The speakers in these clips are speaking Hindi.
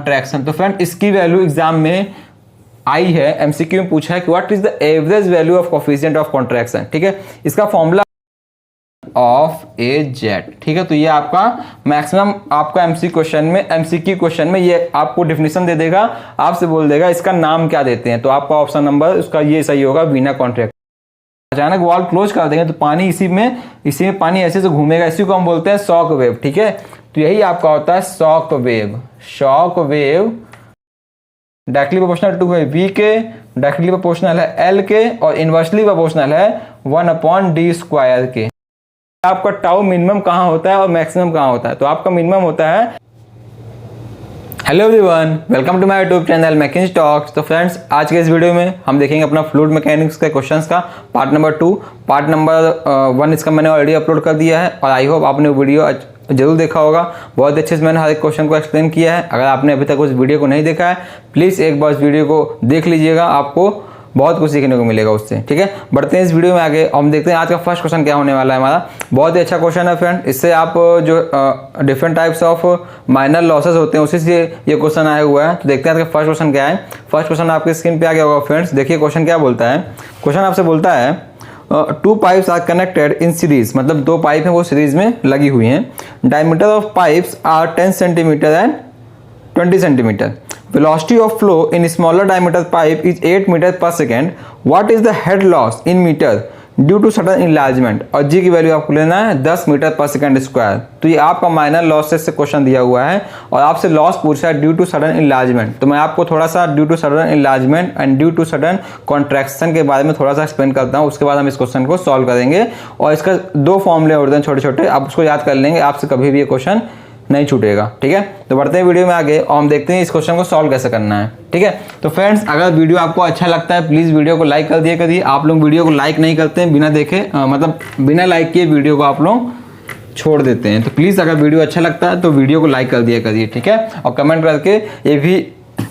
कॉन्ट्रैक्शन। तो फ्रेंड इसकी वैल्यू एग्जाम में आई है, एमसीक्यू में पूछा है कि what is the average value of coefficient of contraction. ठीक है, इसका फॉर्मूला ऑफ ए जेड। ठीक है, तो ये आपका मैक्सिमम आपका एमसीक्यू क्वेश्चन में ये आपको डेफिनेशन दे देगा, आपसे बोल देगा इसका नाम क्या देते हैं। तो आपका ऑप्शन नंबर उसका ये सही होगा, बिना कॉन्ट्रैक्ट। अचानक वॉल क्लोज कर देंगे तो पानी इसी में पानी ऐसे से घूमेगा, इसी को हम बोलते हैं शॉक वेव। ठीक है, तो यही आपका होता है shock wave. Shock wave directly proportional to है v के, डायरेक्टली प्रोपोर्शनल है l के, और इनवर्सली प्रोपोर्शनल है 1/d² के। आपका टाउ मिनिमम कहाँ होता है और मैक्सिमम कहाँ होता है? तो आपका मिनिमम होता है, hello everyone, welcome to my YouTube channel mechanics talks. तो फ्रेंड्स, आज के इस वीडियो में हम देखेंगे अपना फ्लूइड मैकेनिक्स के क्वेश्चंस का पार्ट नंबर 2। पार्ट नंबर 1 इसका मैंने ऑलरेडी अपलोड कर दिया है और आई होप आपने वीडियो जरूर देखा होगा। बहुत अच्छे से मैंने हर एक क्वेश्चन को एक्सप्लेन किया है। अगर आपने अभी तक उस वीडियो को नहीं देखा है, प्लीज़ एक बार उस वीडियो को देख लीजिएगा, आपको बहुत कुछ सीखने को मिलेगा उससे। ठीक है, बढ़ते हैं इस वीडियो में आगे। हम देखते हैं आज का फर्स्ट क्वेश्चन क्या होने वाला है हमारा। बहुत ही अच्छा क्वेश्चन है फ्रेंड, इससे आप जो different types of minor losses होते हैं उसी से ये क्वेश्चन आया हुआ है। तो देखते हैं आज का फर्स्ट क्वेश्चन क्या है। फर्स्ट क्वेश्चन आपके स्क्रीन पे आ गया होगा फ्रेंड्स। देखिए क्वेश्चन क्या बोलता है। क्वेश्चन आपसे बोलता है 2 pipes are connected in series, मतलब 2 पाइप हैं वो सीरीज में लगी हुई हैं। Diameter of pipes are 10 centimetre and 20 centimetre. Velocity of flow in smaller diameter pipe is 8 meter per second. What is the head loss in meter due to sudden enlargement? और G की वैल्यू आपको लेना है 10 मीटर पर सेकेंड स्क्वायर। तो ये आपका माइनर लॉसेस से क्वेश्चन दिया हुआ है और आपसे लॉस पूछा है ड्यू टू सडन इनलार्जमेंट। तो मैं आपको थोड़ा सा due to sudden enlargement and due to sudden contraction के बारे में थोड़ा सा एक्सप्लेन करता हूँ। उसके बाद हम इस क्वेश्चन को सॉल्व करेंगे और इसका 2 फॉर्मूले होते हैं छोटे छोटे, आप उसको याद कर लेंगे, आपसे कभी भी ये क्वेश्चन नहीं छूटेगा। ठीक है, तो बढ़ते हैं वीडियो में आगे और हम देखते हैं इस क्वेश्चन को सॉल्व कैसे करना है। ठीक है, तो फ्रेंड्स, अगर वीडियो आपको अच्छा लगता है प्लीज़ वीडियो को लाइक कर दिया करिए। आप लोग वीडियो को लाइक नहीं करते हैं, बिना देखे मतलब बिना लाइक किए वीडियो को आप लोग छोड़ देते हैं। तो प्लीज़ अगर वीडियो अच्छा लगता है तो वीडियो को लाइक कर दिया करिए। ठीक है, और कमेंट करके ये भी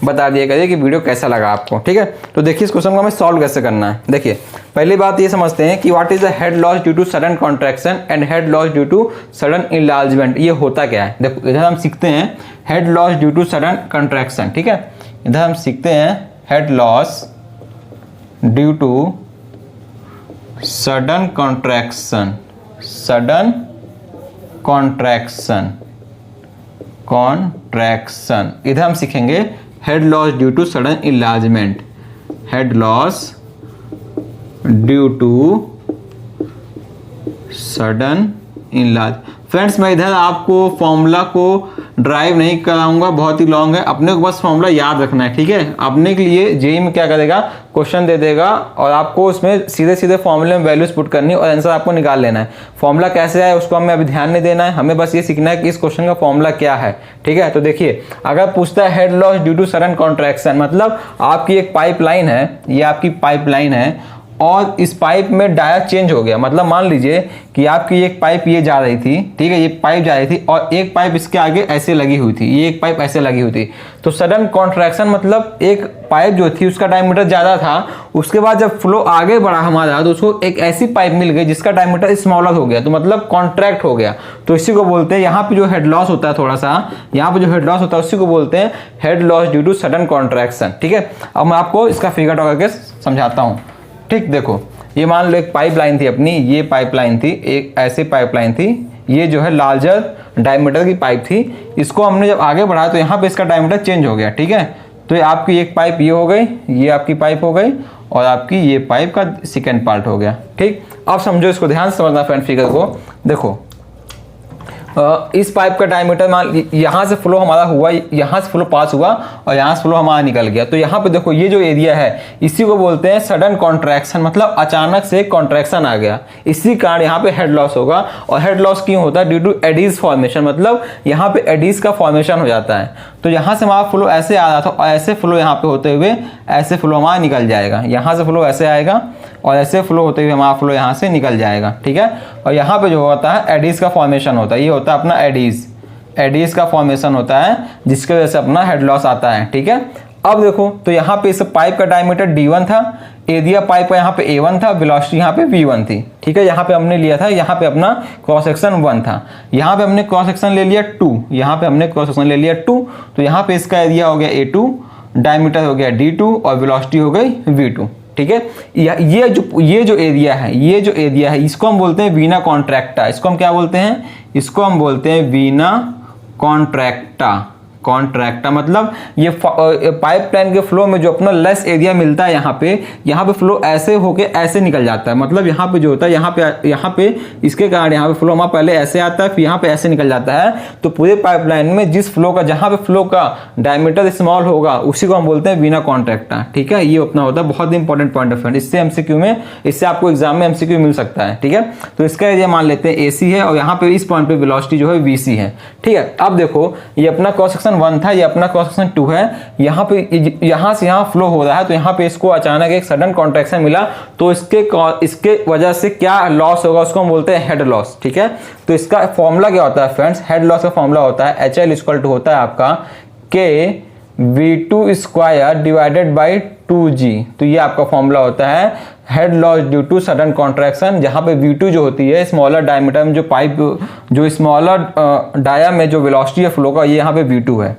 बता दिया करिए कि वीडियो कैसा लगा आपको। ठीक है, तो देखिए इस क्वेश्चन को हमें सॉल्व कैसे करना है। देखिए पहली बात ये समझते हैं कि what is the head loss due to sudden contraction and head loss due to sudden enlargement. ये होता क्या है? देखो इधर हम सीखते हैं head loss due to sudden contraction. ठीक है, इधर हम सीखते हैं head loss due to sudden contraction. Sudden contraction इधर हम सीखेंगे head loss due to sudden enlargement. Head loss due to sudden enlarge. Friends, मैं इधर आपको फॉर्मूला को ड्राइव नहीं कराऊंगा, बहुत ही लॉन्ग है, अपने को बस फॉर्मूला याद रखना है। ठीक है, अपने के लिए जेईई में क्या करेगा, क्वेश्चन दे देगा और आपको उसमें सीधे सीधे फॉर्मूले में वैल्यूज पुट करनी और आंसर आपको निकाल लेना है। फॉर्मूला कैसे आए उसको हमें अभी ध्यान नहीं देना है, हमें बस ये सीखना है कि इस क्वेश्चन का फॉर्मूला क्या है। ठीक है, तो देखिए अगर पूछता है head loss due to sudden contraction, मतलब आपकी एक पाइपलाइन है, ये आपकी पाइपलाइन है और इस पाइप में डाया चेंज हो गया। मतलब मान लीजिए कि आपकी एक पाइप ये जा रही थी, ठीक है, ये पाइप जा रही थी और एक पाइप इसके आगे ऐसे लगी हुई थी, ये एक पाइप ऐसे लगी हुई थी। तो सडन कॉन्ट्रैक्शन मतलब एक पाइप जो थी उसका डायमीटर ज़्यादा था, उसके बाद जब फ्लो आगे बढ़ा हमारा तो उसको एक ऐसी पाइप मिल गई जिसका डायमीटर स्मॉलर हो गया, तो मतलब कॉन्ट्रैक्ट हो गया। तो इसी को बोलते हैं, यहाँ पे जो हेड लॉस होता है थोड़ा सा, यहाँ पे जो हेड लॉस होता है उसी को बोलते हैं head loss due to sudden contraction. ठीक है, अब मैं आपको इसका फिगर ड्रॉ करके समझाता हूँ। ठीक, देखो ये मान लो एक पाइपलाइन थी अपनी, ये पाइपलाइन थी, एक ऐसी पाइपलाइन थी, ये जो है लार्जर डायमीटर की पाइप थी। इसको हमने जब आगे बढ़ाया तो यहाँ पे इसका डायमीटर चेंज हो गया। ठीक है, तो ये आपकी एक पाइप ये हो गई, ये आपकी पाइप हो गई और आपकी ये पाइप का सेकेंड पार्ट हो गया। ठीक, अब समझो, इसको ध्यान से समझना फ्रेंड फिगर को। देखो इस पाइप का डायमीटर मान यहाँ से फ्लो हमारा हुआ, यहाँ से फ्लो पास हुआ और यहाँ से फ्लो हमारा निकल गया। तो यहाँ पे देखो ये जो एरिया है इसी को बोलते हैं सडन कॉन्ट्रैक्शन, मतलब अचानक से कॉन्ट्रैक्शन आ गया, इसी कारण यहाँ पे हेड लॉस होगा। और हेड लॉस क्यों होता है? ड्यू टू एडीज फॉर्मेशन, मतलब यहाँ पे एडीज का फॉर्मेशन हो जाता है। तो यहाँ से हमारा फ्लो ऐसे आ रहा था और ऐसे फ्लो यहाँ पे होते हुए ऐसे फ्लो हमारा निकल जाएगा। यहाँ से फ्लो ऐसे आएगा और ऐसे फ्लो होते हुए हमारा फ्लो यहाँ से निकल जाएगा। ठीक है, और यहाँ पे जो होता है एडीज का फॉर्मेशन होता है, ये होता है अपना एडीज का फॉर्मेशन होता है जिसकी वजह से अपना हेड लॉस आता है। ठीक है, अब देखो तो यहाँ पे इस पाइप का डायमीटर D1 था, एरिया पाइप का यहाँ पे A1 था, वेलोसिटी यहाँ पे V1 थी। ठीक है, यहाँ पे हमने लिया था, यहाँ पे अपना क्रॉस सेक्शन 1 था, यहाँ पे हमने क्रॉस सेक्शन ले लिया 2, यहाँ पे हमने क्रॉस सेक्शन ले लिया 2, तो यहाँ पे इसका एरिया हो गया A2, डायमीटर हो गया D2 और वेलोसिटी हो गई V2। ठीक है, ये जो एरिया है इसको हम बोलते हैं वीना कॉन्ट्रैक्टा। इसको हम क्या बोलते हैं? इसको हम बोलते हैं वीना कॉन्ट्रैक्टा। मतलब ये पाइपलाइन के फ्लो में जो अपना लेस एरिया मिलता है, यहाँ पे फ्लो ऐसे होके ऐसे निकल जाता है। मतलब यहाँ पे जो होता है, यहाँ पे इसके कारण यहाँ पे फ्लो हमारा पहले ऐसे आता है, फिर यहाँ पे ऐसे निकल जाता है। तो पूरे पाइपलाइन में जिस फ्लो का, जहाँ पे फ्लो का डायमीटर स्मॉल होगा उसी को हम बोलते हैं वीना कॉन्ट्रैक्टा। ठीक है, ये अपना होता है बहुत इंपॉर्टेंट पॉइंट ऑफ व्यू। इससे एमसीक्यू में, इससे आपको एग्जाम में एमसीक्यू मिल सकता है। ठीक है, तो इसका एरिया मान लेते हैं AC है और यहाँ पे इस पॉइंट पे वेलोसिटी जो है VC है। ठीक है, अब देखो ये अपना क्रॉस सेक्शन 1 था, ये अपना क्रॉस सेक्शन 2 है। यहाँ पे यहाँ से यहाँ फ्लो हो रहा है, तो यहाँ पे इसको अचानक एक सडन कॉन्ट्रैक्शन मिला, तो इसके वजह से क्या लॉस होगा उसको हम बोलते हैं हेड लॉस। ठीक है, तो इसका फॉर्मूला क्या होता है फ्रेंड्स? हेड लॉस का फॉर्मूला होता है HL इक्वल टू होता है आपका K V2 square divided by 2G। तो ये आपका फॉर्मूला होता है head loss due to sudden contraction, जहां पे V2 जो होती है स्मॉलर डायमीटर में, जो पाइप जो स्मॉलर डाया में जो वेलोसिटी है फ्लो का, ये यहाँ पे V2 है।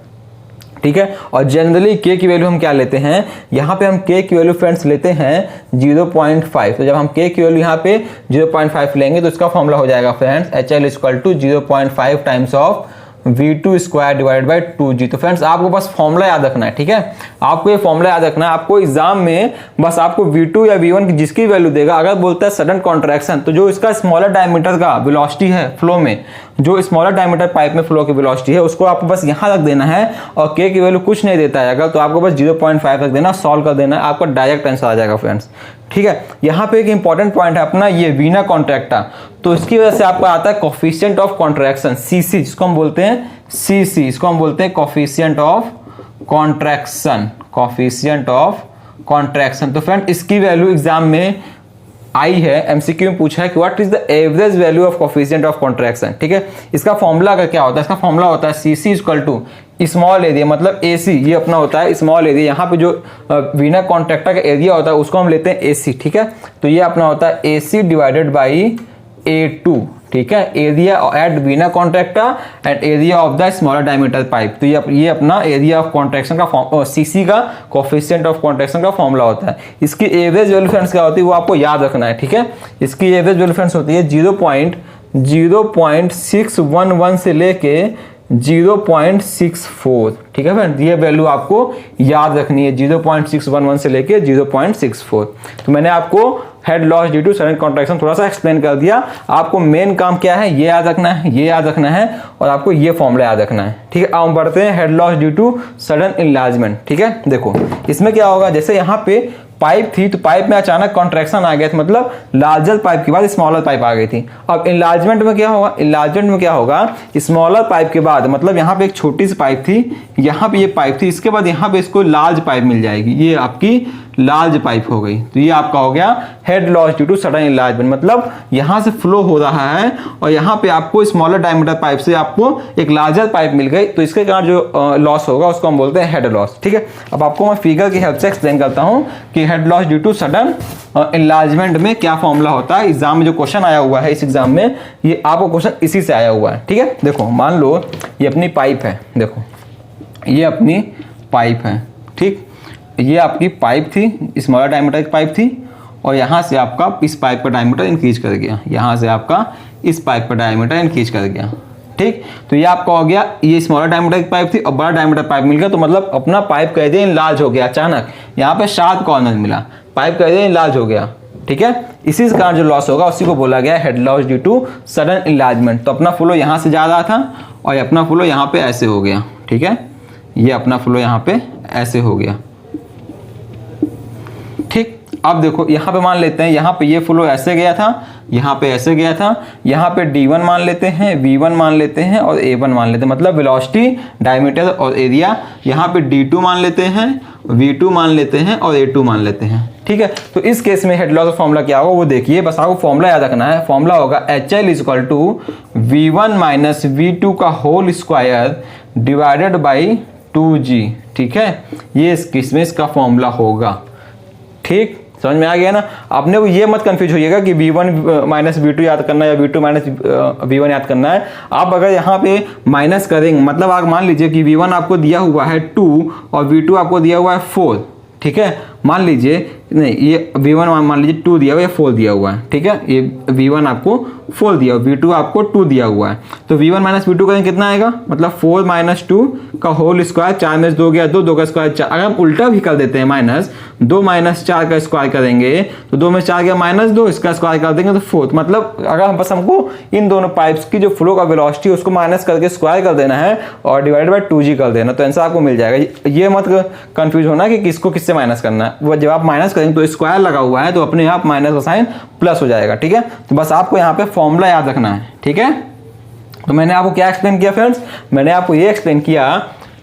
ठीक है, और जनरली K की वैल्यू हम क्या लेते हैं? यहाँ पे हम K की वैल्यू फ्रेंड्स लेते हैं 0.5। तो जब हम K की वैल्यू यहाँ पे 0.5 लेंगे तो इसका फॉर्मूला हो जाएगा friends HL equal to 0.5 times of V2 square divide by 2G। तो फ्रेंड्स आपको बस फॉर्मूला याद रखना है। ठीक है, आपको ये फॉर्मूला याद रखना है। आपको एग्जाम में बस आपको V2 या V1 की जिसकी वैल्यू देगा, अगर बोलता है सडन कॉन्ट्रैक्शन, तो जो इसका स्मॉलर डायमीटर का वेलोसिटी है फ्लो में, जो स्मॉलर डायमीटर पाइप में फ्लो की वेलोसिटी है, उसको आपको बस यहाँ रख देना है। और K की वैल्यू कुछ नहीं देता है अगर, तो आपको बस 0.5 रख देना, सॉल्व कर देना है, आपका डायरेक्ट आंसर आ जाएगा फ्रेंड्स। ठीक है, यहाँ पे एक इंपॉर्टेंट पॉइंट है अपना ये वीना कॉन्ट्रैक्टा। तो इसकी वजह से आपका आता है कोफिशिएंट ऑफ कॉन्ट्रैक्शन CC, जिसको हम बोलते हैं CC, इसको हम बोलते हैं कोफिशिएंट ऑफ कॉन्ट्रैक्शन। तो फ्रेंड इसकी वैल्यू एग्जाम में आई है, एमसीक्यू में पूछा है कि what is the average value of coefficient of contraction. ठीक है, इसका फॉर्मूला का क्या होता है? इसका फॉर्मूला होता है CC equal to small area, मतलब AC, ये अपना होता है स्मॉल एरिया। यहाँ पे जो वीना कॉन्ट्रैक्टा का एरिया होता है उसको हम लेते हैं AC। ठीक है, तो ये अपना होता है AC डिवाइडेड बाई A2। ठीक है, area at vena contracta and area of the smaller diameter pipe. तो ये अपना एरिया ऑफ कॉन्ट्रैक्शन का CC का कोफिशिएंट ऑफ कॉन्ट्रैक्शन का फॉर्मूला होता है। इसकी एवरेज वैल्यू फ्रेंड्स क्या होती है वो आपको याद रखना है। ठीक है, इसकी एवरेज वैल्यू फ्रेंड्स होती है 0.0611 से लेके 0.64। ठीक है फ्रेंड, ये वैल्यू आपको याद रखनी है, 0.611 से लेके 0.64। तो मैंने आपको head loss due to sudden contraction थोड़ा सा एक्सप्लेन कर दिया। आपको मेन काम क्या है ये याद रखना है, ये याद रखना है, और आपको ये फॉर्मूला याद रखना है। ठीक है, अब हम बढ़ते हैं head loss due to sudden enlargement. ठीक है, देखो इसमें क्या होगा, जैसे यहाँ पे पाइप थी, तो पाइप में अचानक कॉन्ट्रैक्शन आ गया था, मतलब लार्जर पाइप के बाद स्मॉलर पाइप आ गई थी। अब इनलार्जमेंट में क्या होगा? इनलार्जमेंट में क्या होगा, स्मॉलर पाइप के बाद, मतलब यहाँ पे एक छोटी सी पाइप थी, यहाँ पे ये पाइप थी, इसके बाद यहाँ पे इसको लार्ज पाइप मिल जाएगी, ये आपकी लार्ज पाइप हो गई। तो ये आपका हो गया head loss due to sudden enlargement, मतलब यहाँ से फ्लो हो रहा है और यहाँ पे आपको स्मॉलर डायमीटर पाइप से आपको एक लार्जर पाइप मिल गई, तो इसके कारण जो लॉस होगा उसको हम बोलते हैं हेड लॉस। ठीक है, अब आपको मैं फिगर की हेल्प से एक्सप्लेन करता हूँ कि head loss due to sudden enlargement में क्या फॉर्मूला होता है। एग्जाम में जो क्वेश्चन आया हुआ है, इस एग्जाम में ये आपको क्वेश्चन इसी से आया हुआ है। ठीक है, देखो मान लो ये अपनी पाइप है, देखो ये अपनी पाइप है। ठीक, ये आपकी पाइप थी, स्मॉलर डायमीटर की पाइप थी, और यहाँ से आपका इस पाइप का डायमीटर इंक्रीज कर गया, यहाँ से आपका इस पाइप का डायमीटर इंक्रीज कर गया। ठीक, तो ये आपका हो गया, ये स्मॉलर डायमीटर की पाइप थी और बड़ा डायमीटर पाइप मिल गया, तो मतलब अपना पाइप कह दिए लार्ज हो गया। अचानक यहाँ पे शार्प कॉर्नर मिला, पाइप कह दिए लार्ज हो गया। ठीक है, इसी कारण जो लॉस होगा उसी को बोला गया head loss due to sudden enlargement. तो अपना फ्लो यहाँ से जा रहा था और अपना फ्लो यहाँ पे ऐसे हो गया। ठीक है, ये अपना फ्लो यहाँ पे ऐसे हो गया। ठीक, अब देखो यहाँ पे मान लेते हैं, यहाँ पे ये फ्लो ऐसे गया था, यहाँ पे ऐसे गया था, यहाँ पे D1 मान लेते हैं, V1 मान लेते हैं और A1 मान लेते हैं, मतलब वेलोसिटी, डायमीटर और एरिया। यहाँ पे D2 मान लेते हैं, V2 मान लेते हैं और A2 मान लेते हैं। ठीक है, तो इस केस में हेड लॉस का फॉर्मूला क्या होगा वो देखिए, बस आपको फॉर्मूला याद रखना है। फॉर्मूला होगा HL equal to V1 minus V2 का whole square divided by 2g, ठीक है, ये इसमें इसका फॉर्मूला होगा। ठीक, समझ में आ गया ना। आपने को ये मत कंफ्यूज होइएगा कि v1 माइनस v2 याद करना है या v2 माइनस v1 याद करना है। आप अगर यहाँ पे माइनस करेंगे, मतलब आप मान लीजिए कि v1 आपको दिया हुआ है 2 और v2 आपको दिया हुआ है 4, ठीक है, मान लीजिए, नहीं ये v1 मान लीजिए 2 दिया हुआ है, 4 दिया हुआ है, ठीक है, ये v1 आपको 4 दिया हुआ, v2 आपको 2 दिया हुआ है, तो v1 माइनस v2 करेंगे कितना आएगा, मतलब 4 माइनस 2 का होल स्क्वायर, 4 में 2 गया 2, 2 का स्क्वायर 4। अगर हम उल्टा भी कर देते हैं, माइनस 2 माइनस 4 का स्क्वायर करेंगे तो 2 में 4 गया माइनस 2, इसका स्क्वायर कर देंगे तो 4। मतलब अगर हम बस हमको इन दोनों पाइप्स की जो फ्लो का वेलोसिटी उसको माइनस करके स्क्वायर कर देना है और डिवाइड बाय 2g कर देना, तो आंसर आपको मिल जाएगा। ये मत कंफ्यूज होना कि किसको किससे माइनस करना है, वो जब आप माइनस करेंगे तो स्क्वायर लगा हुआ है तो अपने आप माइनस का साइन प्लस हो जाएगा, ठीक है। तो बस आपको यहाँ पे फॉर्मूला याद रखना है, ठीक है। तो मैंने आपको क्या एक्सप्लेन किया फ्रेंड्स, मैंने आपको ये एक्सप्लेन किया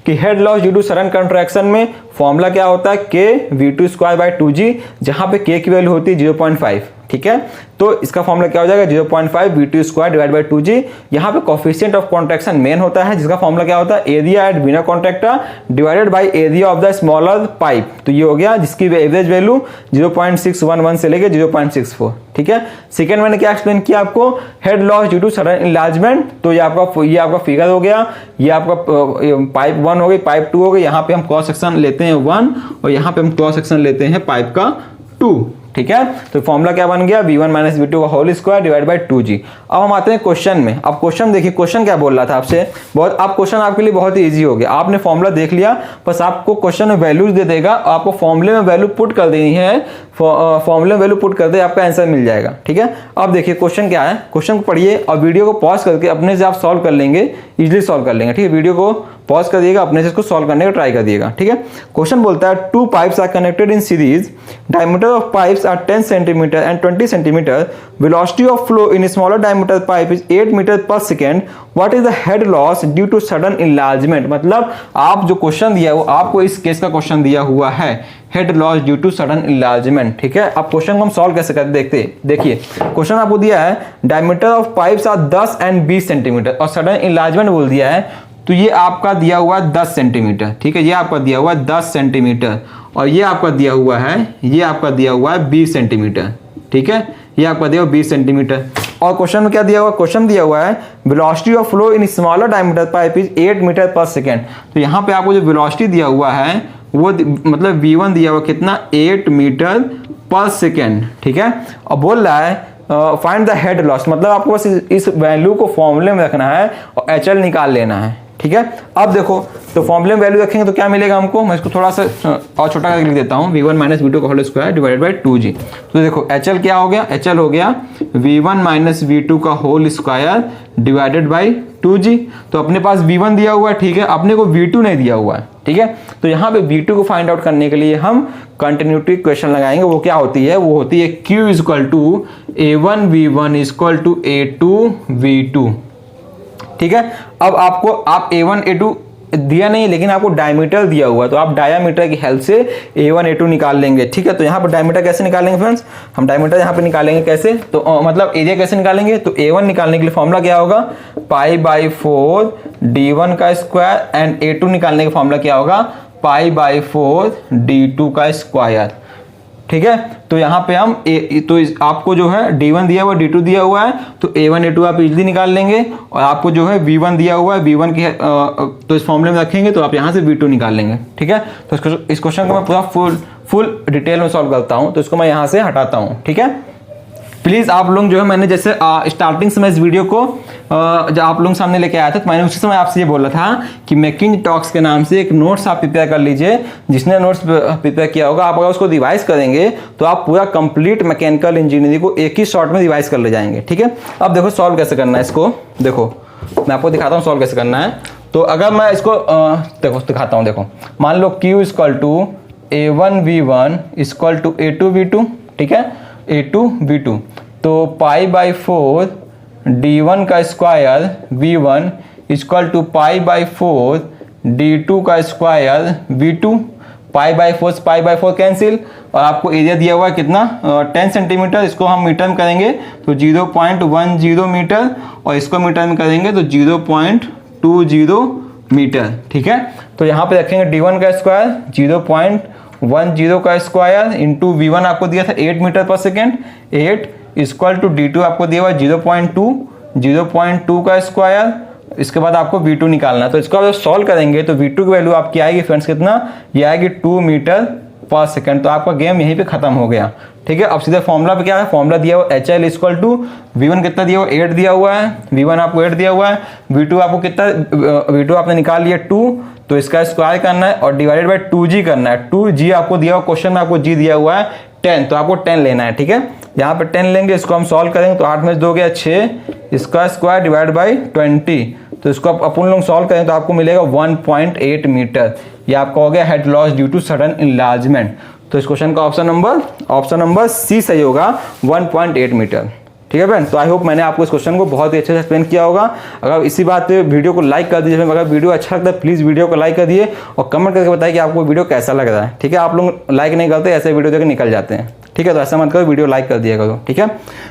कि head loss due to sudden contraction में फॉर्मूला क्या होता है, k v2 square by 2g, जहां पे k की वैल्यू होती है 0.5, ठीक है। तो इसका फॉर्मूला क्या हो जाएगा, 0.5 v2 square divide by 2g। यहाँ पे कोफिशिएंट ऑफ कॉन्ट्रैक्शन मेन होता है, जिसका फॉर्मूला क्या होता है, एरिया एट बिना contractor divided by area of the smaller pipe. तो ये हो गया जिसकी एवरेज वैल्यू 0.611 से लेके 0.64, ठीक है। सेकंड मैंने क्या एक्सप्लेन किया आपको, head loss due to sudden enlargement. तो ये आपका फिगर हो गया, ये आपका पाइप 1 हो गई, पाइप 2 हो गई। यहाँ पे हम क्रॉस सेक्शन लेते हैं 1 और यहाँ पे हम क्रॉस सेक्शन लेते हैं पाइप का 2, ठीक है। तो फॉर्मूला क्या बन गया, v1 माइनस v2 का whole square divide by 2g। अब हम आते हैं क्वेश्चन में। अब क्वेश्चन देखिए, क्वेश्चन क्या बोल रहा था आपसे, बहुत अब क्वेश्चन आपके लिए बहुत ही इजी हो गया। आपने फॉर्मूला देख लिया, बस आपको क्वेश्चन में वैल्यूज दे देगा, आपको फॉर्मूले में वैल्यू पुट कर देनी है, फॉर्मूले में वैल्यू पुट कर दे, आपका आंसर मिल जाएगा, ठीक है। अब देखिए क्वेश्चन क्या है, क्वेश्चन को पढ़िए और वीडियो को पॉज करके अपने से आप सॉल्व कर लेंगे, इजिली सॉल्व कर लेंगे, ठीक है। वीडियो को पॉज कर दिएगा, अपने से इसको सॉल्व करने का ट्राई कर दिएगा, ठीक है। क्वेश्चन बोलता है 2 pipes are connected in series, diameter of pipes are 10 centimetre and 20 centimetre, velocity of flow in smaller diameter pipe is 8 metre पर second, what is the head loss due to sudden enlargement. मतलब आप जो क्वेश्चन दिया है वो आपको इस केस का क्वेश्चन दिया हुआ है, head loss due to sudden enlargement, ठीक है। अब क्वेश्चन को हम सॉल्व कैसे करते देखते, देखिए क्वेश्चन आपको दिया है diameter of pipes are 10 and 20 centimetre और सडन इनलार्जमेंट बोल दिया है, तो ये आपका दिया हुआ है 10 सेंटीमीटर, ठीक है, ये आपका दिया हुआ है 10 सेंटीमीटर और ये आपका दिया हुआ है, ये आपका दिया हुआ है 20 सेंटीमीटर, ठीक है, ये आपका दिया हुआ 20 सेंटीमीटर। और क्वेश्चन में क्या दिया हुआ, क्वेश्चन दिया हुआ है velocity of flow in smaller diameter pipe is 8 metre पर सेकेंड। तो यहाँ पे आपको जो वेलोसिटी दिया हुआ है वो मतलब v1 दिया हुआ कितना, 8 मीटर पर सेकेंड, ठीक है। और बोल रहा है फाइंड द हेड लॉस, मतलब आपको बस इस वैल्यू को फॉर्मूले में रखना है और HL निकाल लेना है, ठीक है। अब देखो तो फॉर्मूले में वैल्यू रखेंगे तो क्या मिलेगा हमको, मैं इसको थोड़ा सा और छोटा करके लिख देता हूँ, v1 माइनस v2 का whole square divided by 2g। तो देखो HL क्या हो गया, HL हो गया v1 माइनस v2 का whole square divided by 2g। तो अपने पास v1 दिया हुआ है, ठीक है, अपने को v2 नहीं दिया हुआ है, ठीक है। तो यहाँ पे v2 को फाइंड आउट करने के लिए हम कंटिन्यूटी क्वेश्चन लगाएंगे। वो क्या होती है, वो होती है q equal to a1 v1 equal to a2 v2, ठीक है। अब आपको आप a1 a2 दिया नहीं लेकिन आपको डायमीटर दिया हुआ है, तो आप डायमीटर की हेल्प से a1 a2 निकाल लेंगे, ठीक है। तो यहाँ पर डायमीटर कैसे निकालेंगे फ्रेंड्स, हम डायमीटर यहाँ पे निकालेंगे कैसे, तो मतलब एरिया कैसे निकालेंगे, तो a1 निकालने के लिए फॉर्मूला क्या होगा, पाई बाई 4 d1 का स्क्वायर एंड a2 निकालने का फॉर्मूला क्या होगा, पाई बाई 4 d2 का स्क्वायर, ठीक है। तो यहाँ पे हम तो आपको जो है d1 दिया हुआ है, d2 दिया हुआ है, तो a1 a2 आप इजीली निकाल लेंगे और आपको जो है v1 दिया हुआ है, v1 की तो इस फॉर्मूले में रखेंगे तो आप यहाँ से v2 निकाल लेंगे, ठीक है। तो इस क्वेश्चन को मैं पूरा फुल डिटेल में सॉल्व करता हूँ, तो इसको मैं यहाँ से हटाता हूँ, ठीक है। प्लीज़ आप लोग जो है, मैंने जैसे स्टार्टिंग से मैं इस वीडियो को जब आप लोगों के सामने लेके आया था तो मैंने उसी समय आपसे ये बोला था कि मेकिंग टॉक्स के नाम से एक नोट्स आप प्रिपेयर कर लीजिए। जिसने नोट्स प्रिपेयर किया होगा, आप अगर उसको रिवाइज करेंगे तो आप पूरा कंप्लीट मैकेनिकल इंजीनियरिंग को एक ही शॉट में रिवाइज कर ले जाएंगे, ठीक है। अब देखो सॉल्व कैसे करना है इसको, देखो मैं आपको दिखाता हूँ सॉल्व कैसे करना है। तो अगर मैं इसको देखो दिखाता हूँ, देखो मान लो q equal to a1 v1 equal to a2 v2, ठीक है, a2 v2, तो पाई बाई 4 d1 का square v1 equal to pi by 4 d2 का square v2, pi by 4 cancel और आपको एरिया दिया हुआ है कितना 10 सेंटीमीटर, इसको हम मीटर में करेंगे तो 0.10 मीटर और इसको मीटर में करेंगे तो 0.20 मीटर, ठीक है। तो यहाँ पे रखेंगे d1 का स्क्वायर 0.10 का स्क्वायर इंटू v1 आपको दिया था 8 मीटर पर सेकेंड, 8 इक्वल टू d2 आपको दिया हुआ 0.2 का स्क्वायर। इसके बाद आपको v2 निकालना है। तो इसको आप सॉल्व करेंगे तो v2 की वैल्यू आपकी आएगी फ्रेंड्स कितना, ये आएगी 2 मीटर पर सेकेंड। तो आपका गेम यहीं पे खत्म हो गया। ठीक है, अब सीधे फॉर्मूला पे क्या है, फॉर्मूला दिया हुआ HL इक्वल टू v1 कितना दिया हुआ 8 दिया हुआ है, v1 आपको 8 दिया हुआ है, v2 आपको कितना, v2 आपने निकाल लिया 2, तो इसका स्क्वायर करना है और डिवाइडेड बाय 2g करना है। 2g आपको दिया हुआ, क्वेश्चन में आपको g दिया हुआ है 10, तो आपको 10 लेना है। ठीक है, यहाँ पे 10 लेंगे, इसको हम सॉल्व करेंगे तो 8 में से 2 गया 6, इसका स्क्वायर डिवाइड बाई 20, तो इसको अपन लोग सॉल्व करें तो आपको मिलेगा 1.8 मीटर। ये आपका हो गया head loss due to sudden enlargement. तो इस क्वेश्चन का ऑप्शन नंबर सी सही होगा, 1.8 मीटर। ठीक है फ्रेंड, तो आई होप मैंने आपको इस क्वेश्चन को बहुत ही अच्छे से एक्सप्लेन किया होगा। अगर इसी बात पे वीडियो को लाइक कर दीजिए, अगर वीडियो अच्छा लगता है प्लीज़ वीडियो को लाइक कर दिए और कमेंट करके बताइए कि आपको वीडियो कैसा लग रहा है। ठीक है, आप लोग लाइक नहीं करते, ऐसे वीडियो देकर निकल जाते हैं। ठीक है, तो ऐसा मत करो, वीडियो लाइक कर दिया करो। ठीक है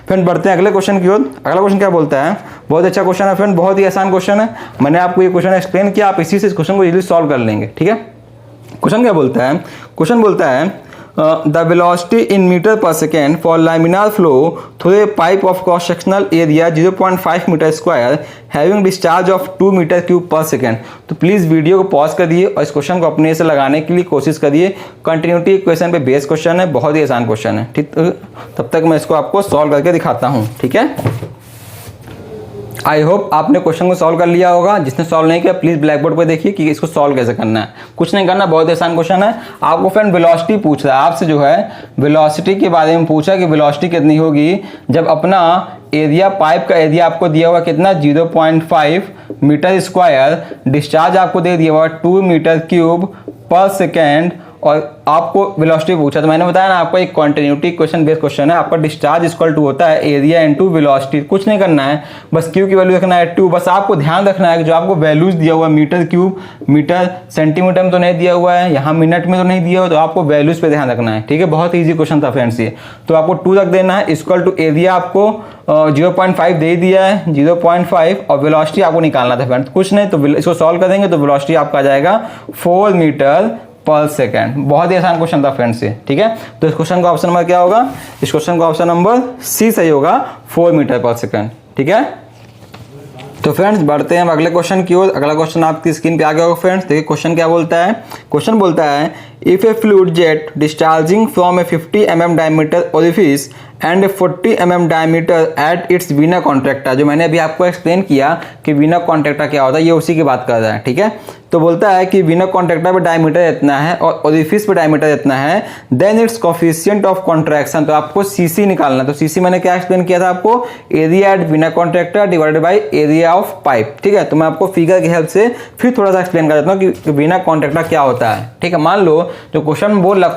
फ्रेंड, बढ़ते हैं अगले क्वेश्चन की ओर। अगला क्वेश्चन क्या बोलता है, बहुत अच्छा क्वेश्चन है फ्रेंड, बहुत ही आसान क्वेश्चन है। मैंने आपको ये क्वेश्चन एक्सप्लेन किया, आप इसी से इस क्वेश्चन को इजीली सॉल्व कर लेंगे। ठीक है, क्वेश्चन क्या बोलता है, क्वेश्चन बोलता है the velocity in meter per second for laminar flow through a pipe of cross sectional area 0.5 meter square having discharge of 2 meter cube per second। तो प्लीज़ वीडियो को पॉज कर दिए और इस क्वेश्चन को अपने से लगाने के लिए कोशिश करिए। कंटिन्यूटी क्वेश्चन पे बेस क्वेश्चन है, बहुत ही आसान क्वेश्चन है। ठीक, तब तक मैं इसको आपको सॉल्व करके दिखाता हूँ। ठीक है, आई होप आपने क्वेश्चन को सॉल्व कर लिया होगा। जिसने सॉल्व नहीं किया प्लीज ब्लैक बोर्ड पर देखिए कि इसको सॉल्व कैसे करना है। कुछ नहीं करना, बहुत आसान क्वेश्चन है। आपको फ्रेंड वेलोसिटी पूछ रहा है, आपसे जो है वेलोसिटी के बारे में पूछा कि वेलोसिटी कितनी होगी जब अपना एरिया, पाइप का एरिया आपको दिया हुआ कितना 0.5 मीटर स्क्वायर, डिस्चार्ज आपको दे दिया हुआ 2 मीटर क्यूब पर सेकेंड और आपको वेलोसिटी पूछा। तो मैंने बताया ना आपको एक कंटिन्यूटी क्वेश्चन बेस्ड क्वेश्चन है। आपका डिस्चार्ज इक्वल टू होता है एरिया इनटू वेलोसिटी। कुछ नहीं करना है, बस क्यू की वैल्यू रखना है 2। बस आपको ध्यान रखना है कि जो आपको वैल्यूज दिया हुआ है मीटर क्यूब, मीटर सेंटीमीटर में तो नहीं दिया हुआ है, यहाँ मिनट में तो नहीं दिया हुआ, तो आपको वैल्यूज पे ध्यान रखना है। ठीक है, बहुत ईजी क्वेश्चन था फ्रेंड्स ये। तो आपको 2 रख देना है, इक्वल टू एरिया आपको 0.5 दे दिया है, 0.5 और वेलोसिटी आपको निकालना था फ्रेंड्स। कुछ नहीं, तो इसको सॉल्व करेंगे तो वेलोसिटी आपका आ जाएगा 4 मीटर पर सेकेंड। बहुत ही आसान क्वेश्चन था फ्रेंड्स ये। ठीक है, तो इस क्वेश्चन का ऑप्शन नंबर क्या होगा, इस क्वेश्चन का ऑप्शन नंबर सी सही होगा, 4 मीटर पर सेकेंड। ठीक है, तो फ्रेंड्स बढ़ते हैं अगले क्वेश्चन की ओर। अगला क्वेश्चन आपकी स्क्रीन पे आ गया होगा फ्रेंड्स। देखिए क्वेश्चन क्या बोलता है, क्वेश्चन बोलता है if A fluid jet discharging from A 50 mm diameter orifice and A 40 mm diameter at its Veena contracta. जो मैंने अभी आपको एक्सप्लेन किया कि वीना कॉन्ट्रैक्टा क्या होता है, ये उसी की बात कर रहा है। ठीक है, तो बोलता है कि वीना कॉन्ट्रैक्टा पे डायमीटर इतना है और ओरिफिस पे डायमीटर इतना है, then its coefficient of contraction. तो आपको सीसी निकालना। तो सीसी मैंने क्या एक्सप्लेन किया था आपको, area at vena contracta divided by area of pipe. ठीक है, तो मैं आपको फिगर की हेल्प से फिर थोड़ा सा एक्सप्लेन कर देता हूँ कि वीना कॉन्ट्रैक्टा क्या होता है। ठीक है, मान लो जो क्वेश्चन बोल रहा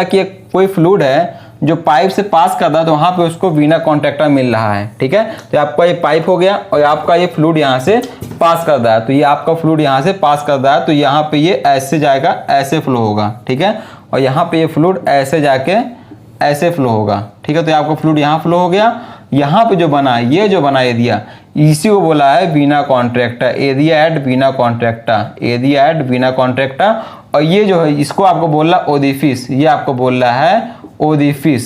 कि कोई फ्लूइड है जो पाइप से पास कर रहा है, तो वहां पे उसको वीना कॉन्ट्रैक्टा मिल रहा है। ठीक है, तो आपका ये पाइप हो गया और आपका ये फ्लूइड यहाँ से पास कर रहा है। तो ये आपका फ्लूइड यहाँ से पास कर रहा है, तो यहाँ पे ये ऐसे जाएगा, ऐसे फ्लो होगा। ठीक है, और यहाँ पे ये फ्लूइड ऐसे जाके ऐसे फ्लो होगा। ठीक है, तो आपका फ्लूइड यहाँ फ्लो हो गया। यहाँ पे जो बना है, ये जो बना एरिया, इसी को बोला है Veena contracta, area at vena contracta, area at vena contracta. और ये जो है इसको आपको बोल रहा ओरिफिस, ये आपको बोल रहा है ओरिफिस,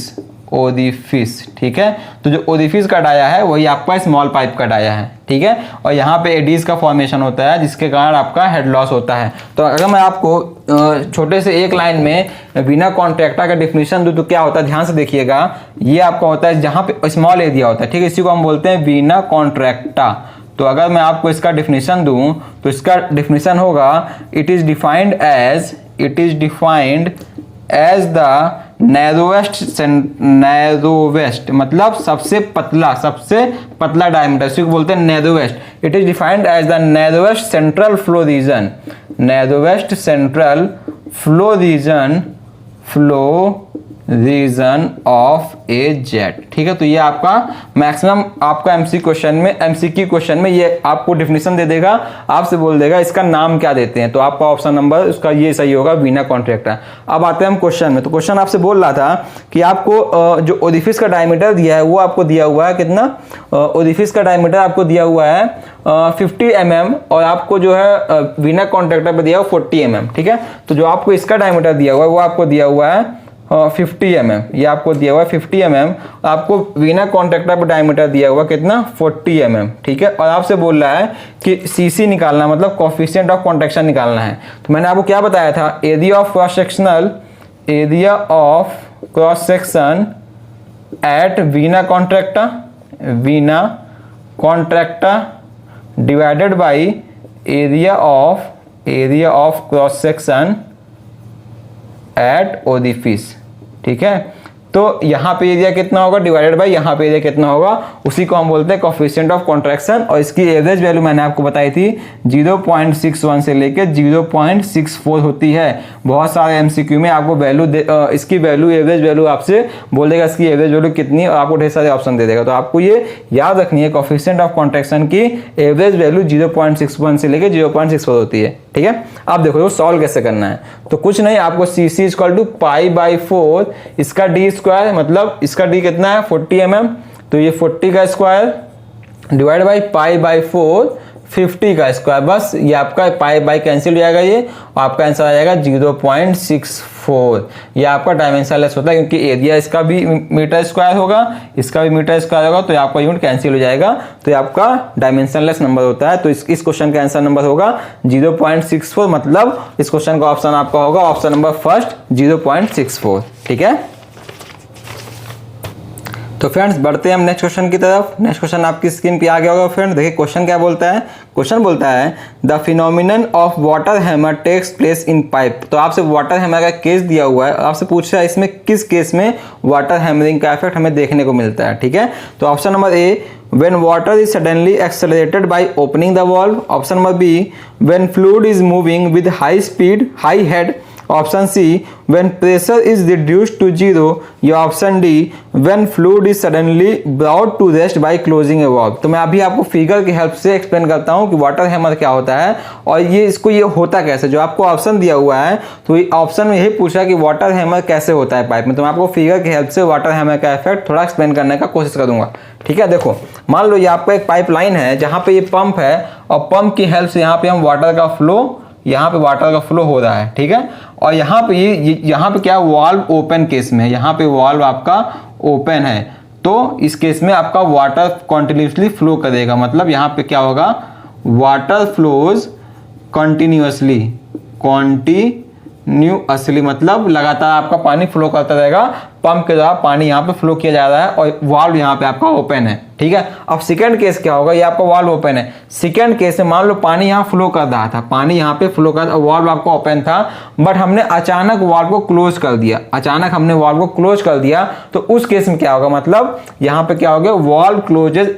ओरिफिस। ठीक है, तो जो ओरिफिस का डाया है वही आपका स्मॉल पाइप का डाया है। ठीक है, और यहाँ पे एडीज का फॉर्मेशन होता है जिसके कारण आपका हेड लॉस होता है। तो अगर मैं आपको छोटे से एक लाइन में वीना कॉन्ट्रैक्टा का डेफिनेशन दूं तो क्या होता है, ध्यान से देखिएगा। ये आपका होता है जहाँ पे स्मॉल एरिया होता है। ठीक है, इसी को हम बोलते हैं वीना कॉन्ट्रैक्टा। तो अगर मैं आपको इसका डेफिनेशन दूं तो इसका डेफिनेशन होगा it is defined as the narrowest मतलब सबसे पतला डायमीटर, इसी को बोलते हैं narrowest. It is defined as the narrowest central flow region, narrowest central flow region of a jet. ठीक है, तो ये आपका मैक्सिमम आपका एमसीक्यू क्वेश्चन में ये आपको डिफिनेशन दे देगा, आपसे बोल देगा इसका नाम क्या देते हैं, तो आपका ऑप्शन नंबर उसका ये सही होगा, वीना कॉन्ट्रैक्टा। अब आते हैं हम क्वेश्चन में। तो क्वेश्चन आपसे बोल रहा था कि आपको जो ओरिफिस का डायमीटर दिया है वो आपको दिया हुआ है कितना, ओरिफिस का डायमीटर आपको दिया हुआ है 50 mm और आपको जो है वीना कॉन्ट्रैक्टा पे दिया हुआ 40 mm। ठीक है, तो जो आपको इसका डायमीटर दिया हुआ है वो आपको दिया हुआ है 50 mm, ये आपको दिया हुआ है 50 mm, आपको वीना कॉन्ट्रैक्टा पर डायमीटर दिया हुआ कितना 40 mm। ठीक है, और आपसे बोल रहा है कि सीसी निकालना, मतलब कोफिशिएंट ऑफ कॉन्ट्रैक्शन निकालना है। तो मैंने आपको क्या बताया था, area of cross section at vena contracta divided by area of cross section at orifice. ठीक है, तो यहाँ पे एरिया कितना होगा डिवाइडेड बाय यहाँ पे एरिया कितना होगा, उसी को हम बोलते हैं कोफिशिएंट ऑफ कॉन्ट्रैक्शन। और इसकी एवरेज वैल्यू मैंने आपको बताई थी 0.61 से लेके 0.64 होती है। बहुत सारे एमसीक्यू में आपको वैल्यू इसकी वैल्यू एवरेज वैल्यू आपसे बोल देगा इसकी एवरेज वैल्यू कितनी, और आपको ढेर सारे ऑप्शन दे देगा। तो आपको ये याद रखनी है कोफिशिएंट ऑफ कॉन्ट्रैक्शन की एवरेज वैल्यू 0.61 से लेके 0.64 होती है। ठीक है, आप देखो सॉल्व कैसे करना है। तो कुछ नहीं, आपको CC इक्वल टू π/4, इसका d स्क्वायर, मतलब इसका d कितना है 40 mm, तो ये 40 का स्क्वायर डिवाइड बाई π/4 50 का स्क्वायर, बस ये आपका पाई कैंसिल हो जाएगा ये, और आपका आंसर आ जाएगा 0.64। ये आपका डायमेंशनलेस होता है क्योंकि एरिया इसका भी मीटर स्क्वायर होगा, इसका भी मीटर स्क्वायर होगा, तो आपका यूनिट कैंसिल हो जाएगा, तो ये आपका डायमेंशनलेस नंबर होता है। तो इस क्वेश्चन का आंसर नंबर होगा 0.64, मतलब इस क्वेश्चन का ऑप्शन आपका होगा ऑप्शन नंबर फर्स्ट 0.64। ठीक है, तो फ्रेंड्स बढ़ते हैं हम नेक्स्ट क्वेश्चन की तरफ। नेक्स्ट क्वेश्चन आपकी स्क्रीन पे आ गया होगा फ्रेंड। देखिए क्वेश्चन क्या बोलता है, क्वेश्चन बोलता है the phenomenon of water hammer takes place in pipe. तो आपसे वाटर हैमर का केस दिया हुआ है, आपसे पूछ रहा है इसमें किस केस में वाटर हैमरिंग का इफेक्ट हमें देखने को मिलता है। ठीक है, तो option number A, when water is suddenly accelerated by opening the valve. Option number B, when fluid is moving with high head. Option C, when pressure is reduced to 0. या option D, when fluid is suddenly brought to rest by closing a valve. तो मैं अभी आपको फिगर की हेल्प से एक्सप्लेन करता हूँ कि वाटर हैमर क्या होता है और ये होता कैसे। जो आपको ऑप्शन दिया हुआ है तो ये ऑप्शन में यही पूछा कि वाटर हैमर कैसे होता है पाइप में, तो मैं आपको फिगर की हेल्प से वाटर हैमर का इफेक्ट थोड़ा एक्सप्लेन करने का कोशिश करूंगा। ठीक है, देखो मान लो ये आपका एक पाइप लाइन है जहाँ पे ये पंप है, और पंप की हेल्प से यहाँ पे हम वाटर का फ्लो हो रहा है। ठीक है, और यहाँ पे क्या वाल्व ओपन केस में है, यहाँ पे वाल्व आपका ओपन है, तो इस केस में आपका वाटर कॉन्टिन्यूसली फ्लो करेगा। मतलब यहाँ पे क्या होगा, वाटर फ्लोज कंटिन्यूअसली, मतलब लगातार आपका पानी फ्लो करता रहेगा। पंप के द्वारा पानी यहाँ पे फ्लो किया जा रहा है और वाल्व यहाँ पे आपका ओपन है। ठीक है, अब सेकंड केस क्या होगा, ये आपका वाल्व ओपन है। सेकंड केस में मान लो पानी यहाँ फ्लो कर रहा था, पानी यहाँ पे फ्लो कर, वाल्व आपका ओपन था, बट हमने अचानक वाल्व को क्लोज कर दिया, तो उस केस में क्या होगा, मतलब यहाँ पे क्या होगा, वाल्व क्लोजेज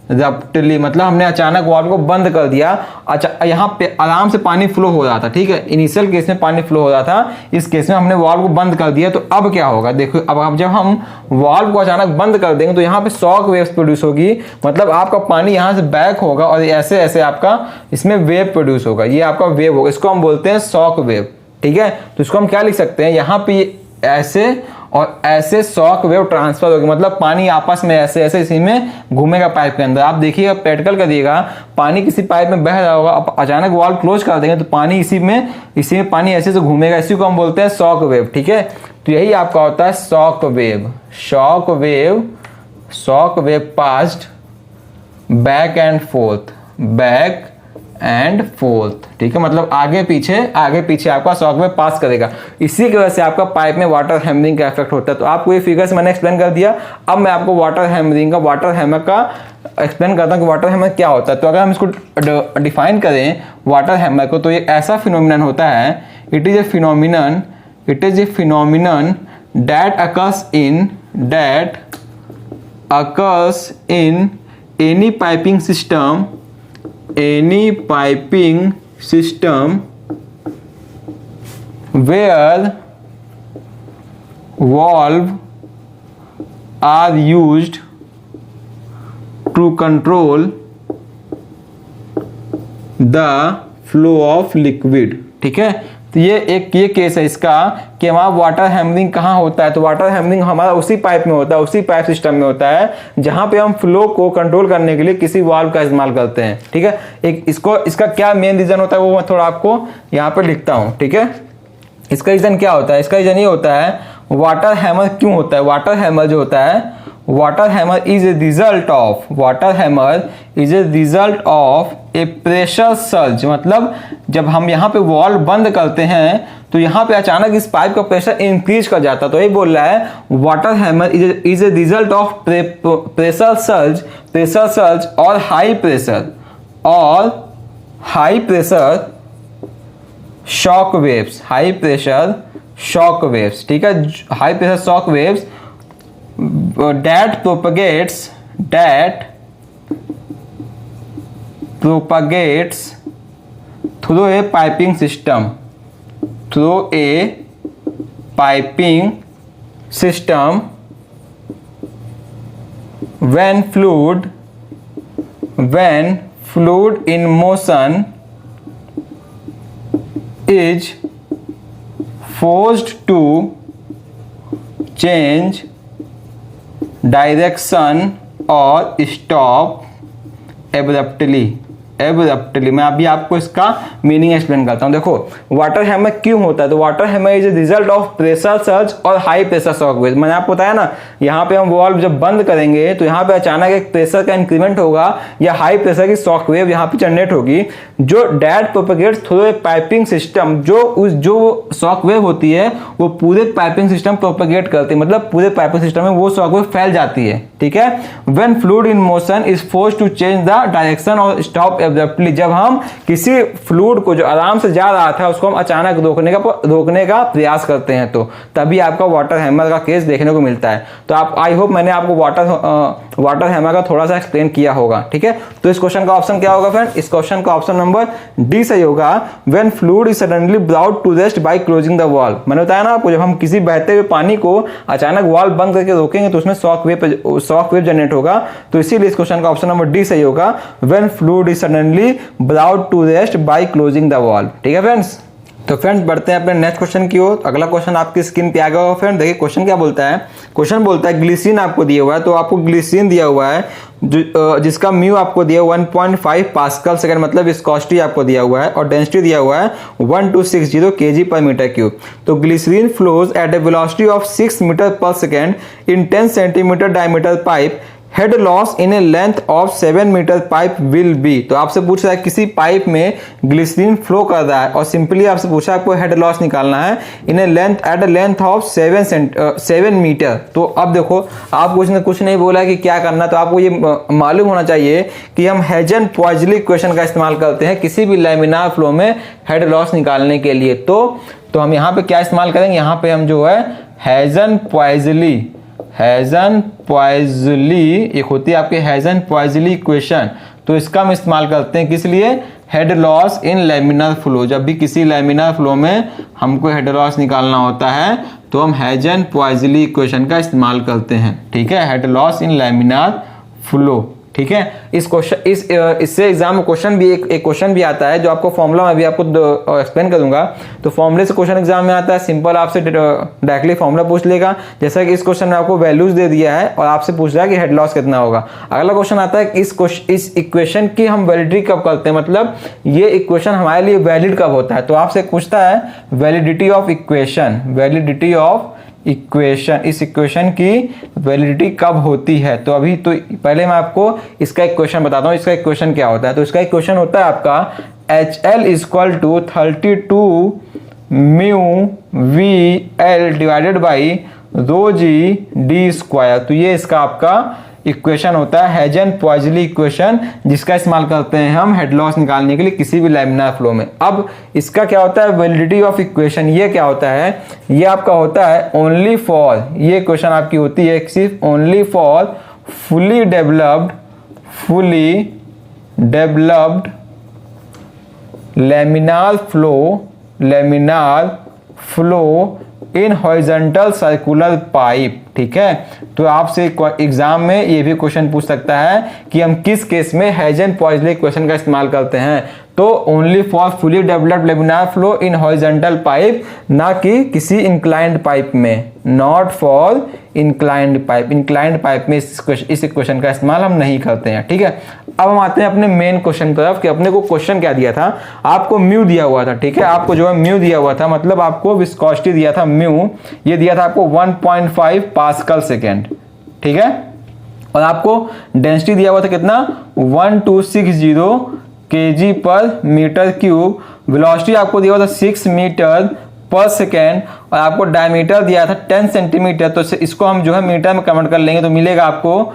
एब्रप्टली, मतलब हमने अचानक वाल्व को बंद कर दिया। अच्छा, यहाँ पे आराम से पानी फ्लो हो रहा था। ठीक है, इनिशियल केस में पानी फ्लो हो रहा था, इस केस में हमने वाल्व को बंद कर दिया। तो अब क्या होगा, देखो अब जब हम वाल्व को अचानक बंद कर देंगे तो यहाँ पे शॉक वेव्स प्रोड्यूस होगी, मतलब आपका पानी यहाँ से बैक होगा और ऐसे ऐसे आपका इसमें वेव प्रोड्यूस होगा, ये आपका वेव होगा, इसको हम बोलते हैं शॉक वेव। ठीक है, तो इसको हम क्या लिख सकते हैं, यहाँ पे ऐसे और ऐसे शॉक वेव ट्रांसफर होगी, मतलब पानी आपस में ऐसे ऐसे इसी में घूमेगा पाइप के अंदर। आप देखिएगा, प्रैक्टिकल करिएगा, पानी किसी पाइप में बह रहा होगा, अब अचानक वाल्व क्लोज कर देंगे तो पानी इसी में पानी ऐसे से घूमेगा, इसी को हम बोलते हैं शॉक वेव। ठीक है, तो यही आपका होता है shock wave passed back and fourth. ठीक है, मतलब आगे पीछे आपका शॉक वेव पास करेगा, इसी की वजह से आपका पाइप में वाटर हैमरिंग का इफेक्ट होता है। तो आपको ये फिगर से मैंने एक्सप्लेन कर दिया। अब मैं आपको वाटर हैमर का एक्सप्लेन करता हूँ कि वाटर हैमर क्या होता है। तो अगर हम इसको डिफाइन करें वाटर हैमर को, तो ये ऐसा फिनोमिनन होता है, it is a phenomenon that occurs in any piping system where valve are used to control the flow of liquid। ठीक है, तो ये केस है इसका कि हमारा वाटर हैमरिंग कहाँ होता है। तो वाटर हैमरिंग हमारा उसी पाइप में होता है, उसी पाइप सिस्टम में होता है जहां पे हम फ्लो को कंट्रोल करने के लिए किसी वाल्व का इस्तेमाल करते हैं। ठीक है, इसका क्या मेन रीजन होता है वो मैं थोड़ा आपको यहाँ पे लिखता हूँ। ठीक है, इसका रीजन क्या होता है, इसका रीजन ये होता है वाटर हैमर क्यों होता है। वाटर हैमर जो होता है, water hammer is a result of A pressure surge. मतलब जब हम यहाँ पे वॉल्व बंद करते हैं तो यहाँ पे अचानक इस पाइप का प्रेशर इंक्रीज कर जाता है। तो ये बोल रहा है water hammer is a result of pressure surge और हाई प्रेशर शॉक वेव्स। ठीक है, high pressure shock waves that propagates through a piping system when fluid in motion is forced to change direction और स्टॉप एब्रप्टली। मैं अभी आपको इसका मीनिंग एक्सप्लेन करता हूं। देखो वाटर हैमर क्यों होता है, तो water hammer is a result of pressure surge और हाई प्रेशर शॉक वेव। मैंने आपको बताया ना, यहाँ पे हम वाल्व जब बंद करेंगे तो यहाँ पे अचानक एक प्रेशर का इंक्रीमेंट होगा या हाई प्रेशर की शॉक वेव यहाँ पे जनरेट होगी जो that propagates through a piping system. जो शॉक वेव होती है वो पूरे पाइपिंग सिस्टम प्रोपेगेट करती है, मतलब पूरे पाइपिंग सिस्टम में वो शॉक वेव फैल जाती है। ठीक है, when fluid in motion is forced to change the direction और स्टॉप एब्रप्टली। जब हम किसी फ्लूइड को जो आराम से जा रहा था उसको हम अचानक रोकने का प्रयास करते हैं तो तभी आपका वाटर हैमर का केस देखने को मिलता है। तो आप आई होप मैंने आपको वाटर हैमर का थोड़ा सा एक्सप्लेन किया होगा। ठीक है, तो इस क्वेश्चन का ऑप्शन क्या होगा फ्रेंड, इस क्वेश्चन का ऑप्शन नंबर डी सही होगा। When fluid is suddenly brought to rest by closing the valve. मैंने बताया ना आपको, जब हम किसी बहते हुए पानी को अचानक वाल्व बंद करके रोकेंगे तो उसमें शॉक वेव जनरेट होगा। तो इसीलिए इस क्वेश्चन का ऑप्शन नंबर डी सही होगा, when fluid is suddenly brought to rest by closing the valve. ठीक है फ्रेंड्स, तो फ्रेंड्स बढ़ते हैं अपने नेक्स्ट क्वेश्चन की ओर। अगला क्वेश्चन आपकी स्क्रीन पे आ गया होगा फ्रेंड। देखिए क्वेश्चन क्या बोलता है, क्वेश्चन बोलता है ग्लिसरीन आपको दिया हुआ है। तो आपको ग्लिसरीन दिया हुआ है जिसका म्यू आपको दिया 1.5 पास्कल सेकंड, मतलब विस्कोसिटी आपको दिया हुआ है और डेंसिटी दिया हुआ है 1260 kg/m³। तो glycerine flows at a velocity of 6 metre पर second in 10 centimetre diameter pipe. Head loss in a length of 7 metre pipe will be. तो आपसे पूछ रहा है किसी पाइप में ग्लिसरीन फ्लो कर रहा है और सिंपली आपसे पूछा आपको हेड लॉस निकालना है in a length at a length of 7 metre. तो अब देखो आप कुछ नहीं बोला है कि क्या करना, तो आपको ये मालूम होना चाहिए कि हम हेजन-पॉइज़ली इक्वेशन का इस्तेमाल करते हैं किसी भी लैमिनार फ्लो में हेड लॉस निकालने के लिए। तो हम यहाँ पे क्या इस्तेमाल करेंगे, यहाँ पे हम जो है हेजन-पॉइज़ली एक होती है आपके हेजन-पॉइज़ली इक्वेशन। तो इसका हम इस्तेमाल करते हैं किस लिए, हेड लॉस इन लैमिनार फ्लो। जब भी किसी लैमिनार फ्लो में हमको हेड लॉस निकालना होता है तो हम हेजन-पॉइज़ली इक्वेशन का इस्तेमाल करते हैं। ठीक है, हेड लॉस इन लैमिनार फ्लो। ठीक है, इससे एग्जाम में क्वेश्चन भी एक क्वेश्चन भी आता है जो आपको फॉर्मूला में भी आपको एक्सप्लेन करूंगा। तो फॉर्मूले से क्वेश्चन एग्जाम में आता है, सिंपल आपसे डायरेक्टली फॉर्मूला पूछ लेगा। जैसा कि इस क्वेश्चन में आपको वैल्यूज दे दिया है और आपसे पूछ रहा है कि हेड लॉस कितना होगा। अगला क्वेश्चन आता है कि इस इक्वेशन की हम वैलिडिटी कब करते हैं, मतलब ये इक्वेशन हमारे लिए वैलिड कब होता है। तो आपसे पूछता है वैलिडिटी ऑफ इक्वेशन, इस इक्वेशन की वैलिडिटी कब होती है। तो अभी तो पहले मैं आपको इसका इक्वेशन बताता हूँ, इसका इक्वेशन क्या होता है। तो इसका इक्वेशन होता है आपका HL = 32 μVL divided by ρg/d²। तो ये इसका आपका इक्वेशन होता है हेजन-पॉइज़ली इक्वेशन, जिसका इस्तेमाल करते हैं हम हेड लॉस निकालने के लिए किसी भी लैमिनार फ्लो में। अब इसका क्या होता है वैलिडिटी ऑफ इक्वेशन, ये क्या होता है, ये आपका होता है ओनली फॉर, ये इक्वेशन आपकी होती है सिर्फ only for fully developed laminar flow in horizontal circular pipe. ठीक है, तो आपसे एग्जाम में ये भी क्वेश्चन पूछ सकता है कि हम किस केस में हेजन-पॉइज़ले इक्वेशन का इस्तेमाल करते हैं। तो only for fully developed laminar flow in horizontal pipe, ना कि किसी इंक्लाइंड पाइप में, not for inclined pipe. Inclined pipe में इस इक्वेशन का इस्तेमाल हम नहीं करते हैं। ठीक है, अब हम आते हैं अपने मेन क्वेश्चन की तरफ कि अपने को क्वेश्चन क्या दिया था। आपको म्यू दिया हुआ था। ठीक है, आपको जो है म्यू दिया हुआ था, मतलब आपको विस्कोसिटी दिया था म्यू, ये दिया था आपको 1.5 पास्कल सेकेंड। ठीक है, और आपको डेंसिटी दिया हुआ था कितना, 1260 kg पर मीटर क्यूब। वेलोसिटी आपको दिया हुआ था 6 मीटर पर सेकेंड, और आपको डायमीटर दिया था 10 सेंटीमीटर। तो इसको हम जो है मीटर में कन्वर्ट कर लेंगे तो मिलेगा आपको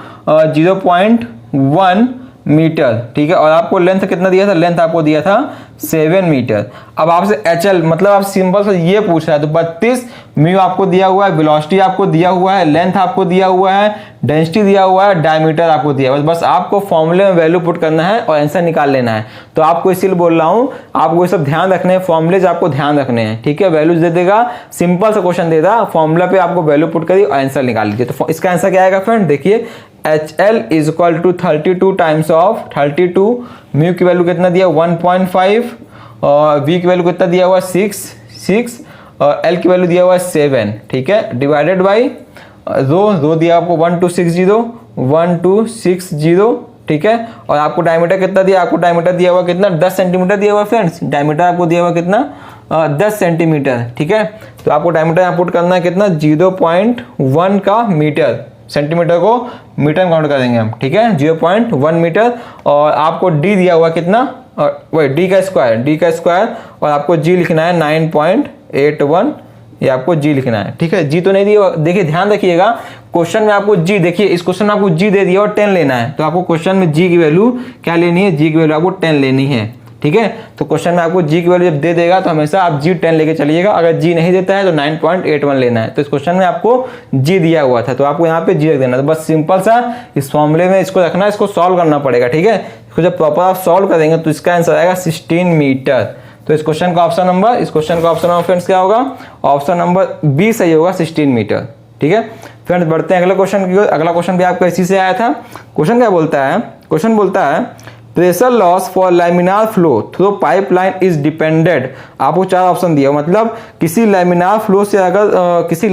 0.1 मीटर। ठीक है, और आपको लेंथ कितना दिया था, लेंथ आपको दिया था 7 मीटर। अब आपसे HL मतलब आप सिंपल से ये पूछ रहा है, तो 32 म्यू आपको दिया हुआ है, वेलोसिटी आपको दिया हुआ है, लेंथ आपको दिया हुआ है, डेंसिटी दिया हुआ है, डायमीटर आपको दिया हुआ है। बस आपको फॉर्मूले में वैल्यू पुट करना है और आंसर निकाल लेना है। तो आपको इसीलिए बोल रहा हूँ, आपको ये सब ध्यान रखने हैं, फॉर्मूलेज आपको ध्यान रखने हैं। ठीक है, वैल्यूज दे देगा, सिंपल सा क्वेश्चन देगा, फॉर्मूला पे आपको वैल्यू पुट करिए और आंसर निकाल लीजिए। तो इसका आंसर क्या आएगा फ्रेंड, देखिए HL is equal to 32 times of 32, mu की वैल्यू कितना दिया 1.5, और V की वैल्यू कितना दिया हुआ 6, और L की वैल्यू दिया हुआ 7। ठीक है, डिवाइडेड बाई रो दिया आपको 1260। ठीक है, और आपको डायमीटर कितना दिया, आपको डायमीटर दिया हुआ कितना 10 सेंटीमीटर दिया हुआ फ्रेंड्स। डायमीटर आपको दिया हुआ कितना 10 सेंटीमीटर। ठीक है, तो आपको डायमीटर यहाँ पुट करना है कितना 0.1 का मीटर, सेंटीमीटर को मीटर में काउंट करेंगे हम। ठीक है, 0.1 मीटर, और आपको डी दिया हुआ कितना, वही डी का स्क्वायर, और आपको जी लिखना है 9.81, ये आपको जी लिखना है। ठीक है, जी तो नहीं दिया, देखिए ध्यान रखिएगा क्वेश्चन में आपको जी, देखिए इस क्वेश्चन में आपको जी दे दिया और 10 लेना है, तो आपको क्वेश्चन में जी की वैल्यू क्या लेनी है, जी की वैल्यू आपको 10 लेनी है। ठीक है, तो क्वेश्चन में आपको जी की वैल्यू जब दे देगा तो हमेशा आप जी 10 लेके चलिएगा। अगर जी नहीं देता है तो 9.81 लेना है। तो इस क्वेश्चन में आपको जी दिया हुआ था, तो आपको यहाँ पे जी रख देना। तो बस सिंपल सा इस फॉर्मूले में इसको रखना, इसको सॉल्व करना पड़ेगा। ठीक है, इसको जब प्रॉपर आप सॉल्व करेंगे तो इसका आंसर आएगा 16 मीटर। तो इस क्वेश्चन का ऑप्शन नंबर फ्रेंड्स क्या होगा, ऑप्शन नंबर बी सही होगा, 16 मीटर। ठीक है फ्रेंड्स, बढ़ते हैं अगले क्वेश्चन की ओर। अगला क्वेश्चन भी आपका इसी से आया था। क्वेश्चन क्या बोलता है, क्वेश्चन बोलता है pressure loss for laminar flow through pipeline is depended. आपको 4 ऑप्शन दिया, मतलब किसी लैमिनार फ्लो से अगर किसी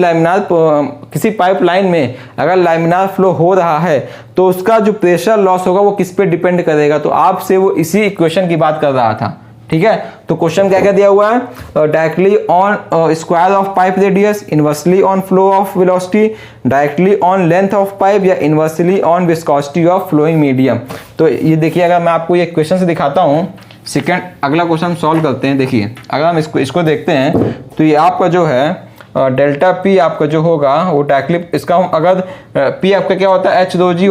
पाइपलाइन में अगर लैमिनार फ्लो हो रहा है तो उसका जो प्रेशर लॉस होगा वो किस पे डिपेंड करेगा। तो आपसे वो इसी इक्वेशन की बात कर रहा था। ठीक है, तो क्वेश्चन क्या क्या दिया हुआ है, directly on square of pipe radius, inversely on flow of velocity, directly on length of pipe, या inversely on viscosity of flowing medium. तो ये देखिए, अगर मैं आपको ये क्वेश्चन से दिखाता हूँ, सेकेंड अगला क्वेश्चन सॉल्व करते हैं। देखिए अगर हम इसको देखते हैं तो ये आपका जो है डेल्टा पी आपका जो होगा वो डायरेक्टली इसका हम अगर पी आपका क्या होता है, H2G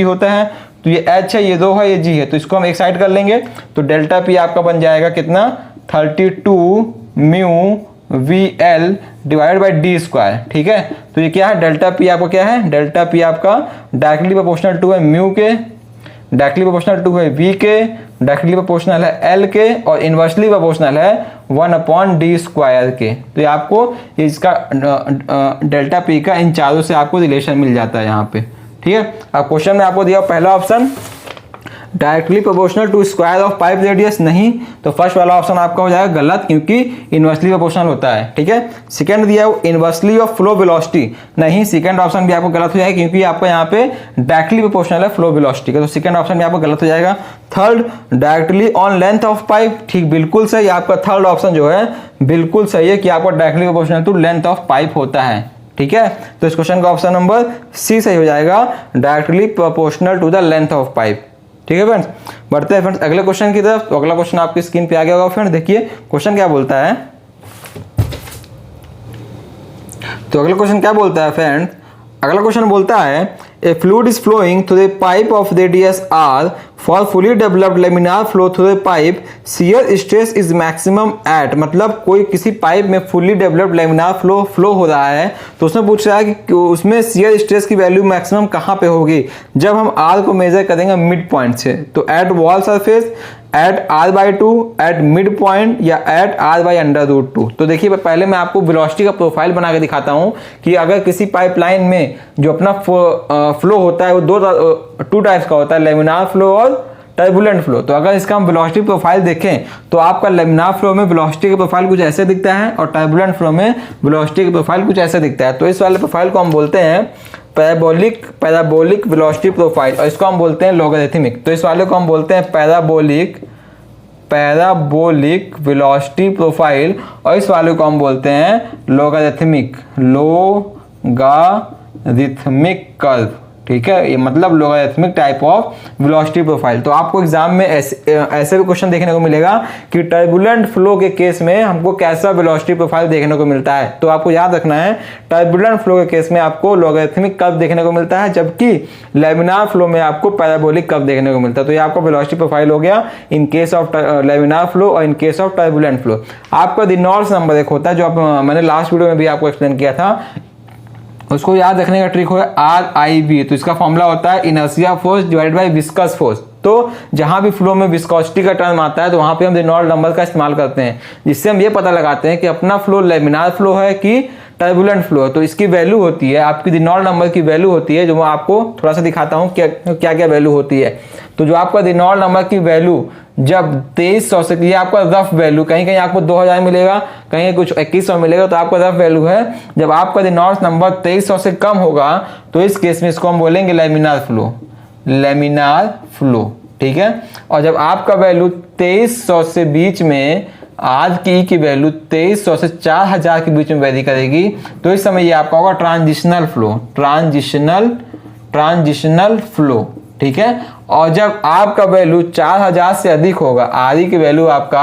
होता है, तो ये H है, ये 2 है, ये G है, तो इसको हम एक साइड कर लेंगे। तो डेल्टा पी आपका बन जाएगा कितना 32 mu VL divided by D square. ठीक है, तो ये क्या है, डेल्टा पी आपका क्या है, डेल्टा पी आपका डायरेक्टली प्रोपोर्शनल टू है म्यू के, डायरेक्टली प्रोपोर्शनल टू है V के, डायरेक्टली प्रोपोर्शनल है L के, और इनवर्सली प्रोपोर्शनल है 1/d स्क्वायर के। तो ये आपको इसका डेल्टा पी का इन चारों से आपको रिलेशन मिल जाता है यहाँ पे। ठीक है, अब क्वेश्चन में आपको दिया पहला option directly proportional to square of pipe radius, नहीं, तो फर्स्ट वाला ऑप्शन आपका हो जाएगा गलत, क्योंकि इनवर्सली प्रोपोर्शनल होता है। ठीक है, सेकंड दिया है इनवर्सली ऑफ फ्लो वेलोसिटी, नहीं, सेकंड ऑप्शन भी आपको गलत हो जाएगा, क्योंकि आपको यहाँ पे डायरेक्टली प्रोपोर्शनल है फ्लो वेलोसिटी का, तो सेकंड ऑप्शन भी आपको गलत हो जाएगा। Third directly on length of pipe, ठीक, बिल्कुल सही, आपका थर्ड ऑप्शन जो है बिल्कुल सही है कि आपका directly proportional to length of pipe होता है। ठीक है, तो इस क्वेश्चन का ऑप्शन नंबर सी सही हो जाएगा, directly proportional to the length of pipe. ठीक है फ्रेंड्स, बढ़ते हैं फ्रेंड्स अगले क्वेश्चन की तरफ। तो अगला क्वेश्चन आपकी स्क्रीन पे आ गया होगा फ्रेंड्स, देखिए क्वेश्चन क्या बोलता है। तो अगला क्वेश्चन क्या बोलता है फ्रेंड्स, अगला क्वेश्चन बोलता है a fluid is flowing through the pipe of radius r for fully developed laminar flow through the pipe, shear stress is maximum at. मतलब कोई किसी पाइप में फुली डेवलप्ड लेमिनार फ्लो हो रहा है, तो उसमें पूछ रहा है कि उसमें शियर स्ट्रेस की वैल्यू मैक्सिमम कहाँ पे होगी जब हम r को मेजर करेंगे मिड पॉइंट से। तो at wall surface, at R by two, at mid point या at R by under root two. तो देखिए पहले मैं आपको वेलोसिटी का प्रोफाइल बना के दिखाता हूं कि अगर किसी पाइपलाइन में जो अपना फ्लो होता है वो टू टाइप्स का होता है, लेमिनार फ्लो और टर्बुलेंट फ्लो। तो अगर इसका हम वेलोसिटी प्रोफाइल देखें तो आपका लेमिनार फ्लो में वेलोसिटी का प्रोफाइल कुछ ऐसे दिखता है और टर्बुलेंट फ्लो में वेलोसिटी का प्रोफाइल कुछ ऐसे दिखता है। तो इस वाले प्रोफाइल को हम बोलते हैं पैराबोलिक वेलोसिटी प्रोफाइल और इसको हम बोलते हैं लॉगरिथमिक। तो इस वाले को हम बोलते हैं पैराबोलिक वेलोसिटी प्रोफाइल और इस वाले को हम बोलते हैं लॉगरिथमिक कर्व। ठीक है, ये मतलब logarithmic type of velocity profile. तो आपको एग्जाम में ऐसे भी क्वेश्चन देखने को मिलेगा कि टर्बुलेंट फ्लो के केस में हमको कैसा वेलोसिटी प्रोफाइल देखने को मिलता है। तो आपको याद रखना है टर्बुलेंट फ्लो के केस में आपको लॉगरिथमिक कर्व देखने को मिलता है, जबकि लेमिनार फ्लो में आपको पैराबोलिक कर्व देखने को मिलता है। तो ये आपका वेलोसिटी प्रोफाइल हो गया in case of laminar flow और in case of turbulent flow. आपका रेनॉल्ड्स नंबर एक होता है जो मैंने लास्ट वीडियो में भी आपको एक्सप्लेन किया था, उसको याद रखने का ट्रिक है RIV। तो इसका फॉर्मूला होता है inertia force divided by viscous force. तो जहां भी फ्लो में विस्कोसिटी का टर्म आता है तो वहां पे हम रेनॉल्ड्स नंबर का इस्तेमाल करते हैं, जिससे हम ये पता लगाते हैं कि अपना फ्लो लेमिनार फ्लो है कि टर्बुलेंट फ्लो है। तो इसकी वैल्यू होती है, आपकी रेनॉल्ड्स नंबर की वैल्यू होती है, जो मैं आपको थोड़ा सा दिखाता हूँ क्या क्या वैल्यू होती है। तो जो आपका रेनॉल्ड्स नंबर की वैल्यू जब 2300 से, ये आपका रफ वैल्यू, कहीं कहीं आपको 2000 मिलेगा, कहीं कुछ 2100 मिलेगा, तो आपका रफ वैल्यू है। जब आपका रेनॉल्ड्स नंबर 2300 से कम होगा तो इस केस में इसको हम बोलेंगे लेमिनार फ्लो। ठीक है, और जब आपका वैल्यू 2300 से बीच में, आज की वैल्यू 2300 से 4000 के बीच में वैरी करेगी, तो इस समय ये आपका होगा ट्रांजिशनल फ्लो। ठीक है, और जब आपका वैल्यू 4000 से अधिक होगा, आदि की वैल्यू आपका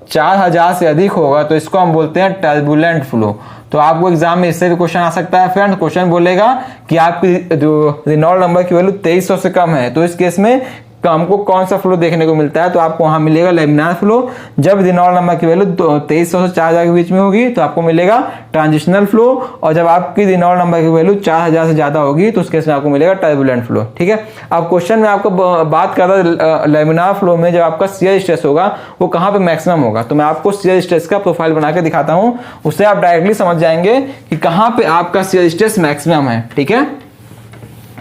4000 से अधिक होगा, तो इसको हम बोलते हैं टर्बुलेंट फ्लो। तो आपको एग्जाम में इससे भी क्वेश्चन आ सकता है फ्रेंड। क्वेश्चन बोलेगा कि आपकी जो रेनॉल्ड्स नंबर की वैल्यू 2300 से कम है, तो इस केस में हमको कौन सा फ्लो देखने को मिलता है, तो आपको वहां मिलेगा लेमिनार फ्लो। जब रेनॉल्ड्स नंबर की वैल्यू 2300 से 4000 के बीच में होगी तो आपको मिलेगा ट्रांजिशनल फ्लो, और जब आपकी रेनॉल्ड्स नंबर की वैल्यू 4000 से ज्यादा होगी तो उस केस में आपको मिलेगा टर्बुलेंट फ्लो। ठीक है, अब क्वेश्चन में आपको बात कर रहा है लेमिनार फ्लो में जब आपका शियर स्ट्रेस होगा वो कहाँ पे मैक्सिमम होगा। तो मैं आपको शियर स्ट्रेस का प्रोफाइल बना के दिखाता हूँ, उससे आप डायरेक्टली समझ जाएंगे कि कहाँ पे आपका शियर स्ट्रेस मैक्सिमम है। ठीक है,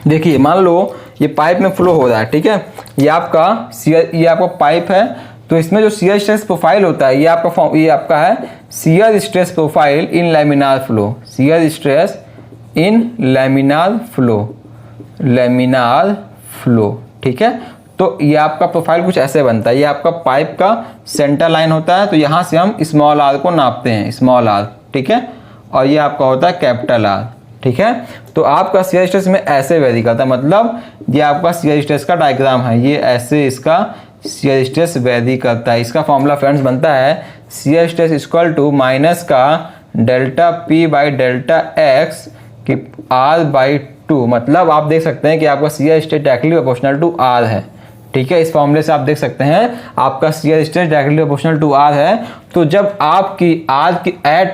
देखिए मान लो ये पाइप में फ्लो हो रहा है। ठीक है, ये आपका पाइप है, तो इसमें जो शियर स्ट्रेस प्रोफाइल होता है ये आपका है shear stress profile in laminar flow. ठीक है, तो ये आपका प्रोफाइल कुछ ऐसे बनता है। ये आपका पाइप का सेंटर लाइन होता है, तो यहां से हम स्मॉल r को नापते हैं, स्मॉल r। ठीक है, और ये आपका होता है कैपिटल R। ठीक है, तो आपका शियर स्ट्रेस में ऐसे वेरी करता है, मतलब ये आपका शियर स्ट्रेस का डायग्राम है, ये ऐसे इसका शियर स्ट्रेस वेरी करता है। इसका फॉर्मूला फ्रेंड्स बनता है shear stress equal to minus का delta P by delta x की R/2। मतलब आप देख सकते हैं कि आपका shear stress directly proportional to R है। ठीक है, इस फॉर्मूले से आप देख सकते हैं आपका shear stress directly proportional to R है। तो जब आपकी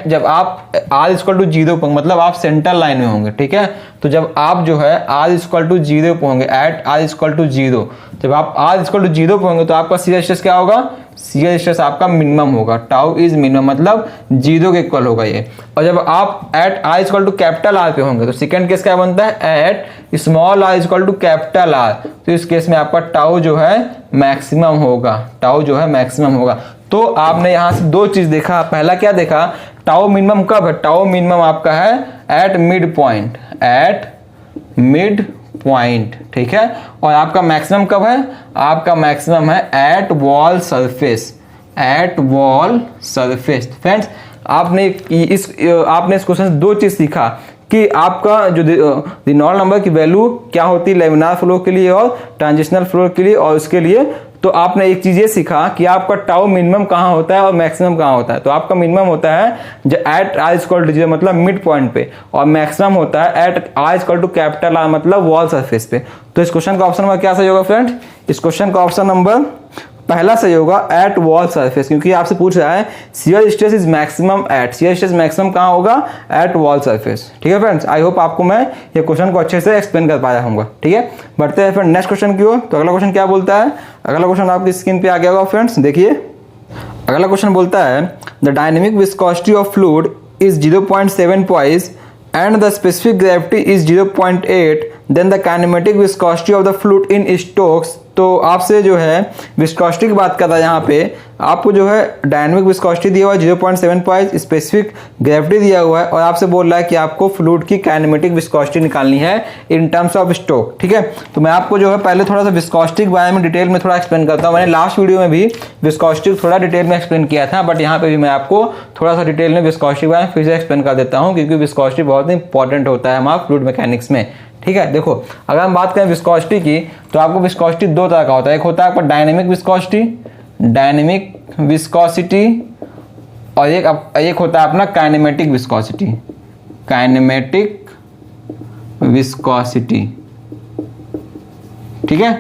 जब आप R इक्वल टू 0 पर, मतलब आप सेंटर लाइन में होंगे। ठीक है, तो जब आप जो है R इक्वल टू 0 पर होंगे, एट R इक्वल टू 0, जब आप R इक्वल टू 0 पर होंगे तो आपका शियर स्ट्रेस क्या होगा, शियर स्ट्रेस आपका मिनिमम होगा, टाउ इज मिनिमम, मतलब 0 के इक्वल होगा ये। और जब आप at R equal to capital R पे होंगे तो सेकंड केस क्या बनता है, at small r equal to capital R। तो इस केस में आपका टाउ जो है मैक्सिमम होगा, तो आपने यहां से दो चीज देखा। पहला क्या देखा, टाउ मिनिमम कब है, टाउ मिनिमम आपका है एट मिड पॉइंट। ठीक है, और आपका मैक्सिमम कब है, आपका मैक्सिमम है एट वॉल सरफेस। फ्रेंड्स, आपने इस क्वेश्चन से दो चीज सीखा कि आपका जो रेनॉल्ड्स नंबर की वैल्यू क्या होती है लेमिनार फ्लो के लिए और ट्रांजिशनल फ्लो के लिए, और उसके लिए तो आपने एक चीज ये सीखा कि आपका टाउ मिनिमम कहाँ होता है और मैक्सिमम कहाँ होता है। तो आपका मिनिमम होता है एट R इक्वल टू 0, मतलब मिड पॉइंट पे, और मैक्सिमम होता है at R equal to capital R, मतलब वॉल सरफेस पे। तो इस क्वेश्चन का ऑप्शन नंबर क्या सही होगा फ्रेंड, इस क्वेश्चन का ऑप्शन नंबर पहला सही होगा एट वॉल सरफेस, क्योंकि आपसे पूछ रहा है shear stress is maximum at, shear stress maximum कहाँ होगा, एट वॉल सरफेस। ठीक है फ्रेंड्स, आई होप आपको मैं ये क्वेश्चन को अच्छे से एक्सप्लेन कर पाया होऊंगा। ठीक है, बढ़ते हैं फ्रेंड नेक्स्ट क्वेश्चन की ओर। तो अगला क्वेश्चन क्या बोलता है, अगला क्वेश्चन आपकी स्क्रीन पे आ गया होगा फ्रेंड्स, देखिए अगला क्वेश्चन बोलता है the dynamic viscosity of fluid is 0.7 poised and the specific gravity is 0.8, then the kinematic viscosity of the fluid in Stokes। तो आपसे जो है विस्कोसिटी की बात कर रहा है, यहाँ पे आपको जो है डायनेमिक विस्कोसिटी दिया हुआ है 0.7 पॉइंट, स्पेसिफिक ग्रेविटी दिया हुआ है, और आपसे बोल रहा है कि आपको फ्लूइड की काइनेमेटिक विस्कोसिटी निकालनी है इन टर्म्स ऑफ स्टोक। ठीक है, तो मैं आपको जो है पहले थोड़ा सा विस्कोसिटी के बारे में डिटेल में थोड़ा एक्सप्लेन करता हूँ। मैंने लास्ट वीडियो में भी विस्कोसिटी थोड़ा डिटेल में एक्सप्लेन किया था, बट यहाँ पे भी मैं आपको थोड़ा सा डिटेल में विस्कोसिटी के बारे में फिर से एक्सप्लेन कर देता हूँ, क्योंकि विस्कोसिटी बहुत इंपॉर्टेंट होता है हमारा फ्लूइड मैकेनिक्स में। ठीक है, देखो अगर हम बात करें विस्कोसिटी की, तो आपको विस्कोसिटी दो तरह का होता है, एक होता है आपका डायनेमिक विस्कोसिटी, डायनेमिक विस्कोसिटी, और एक होता है अपना काइनेमेटिक विस्कोसिटी, काइनेमेटिक विस्कोसिटी। ठीक है,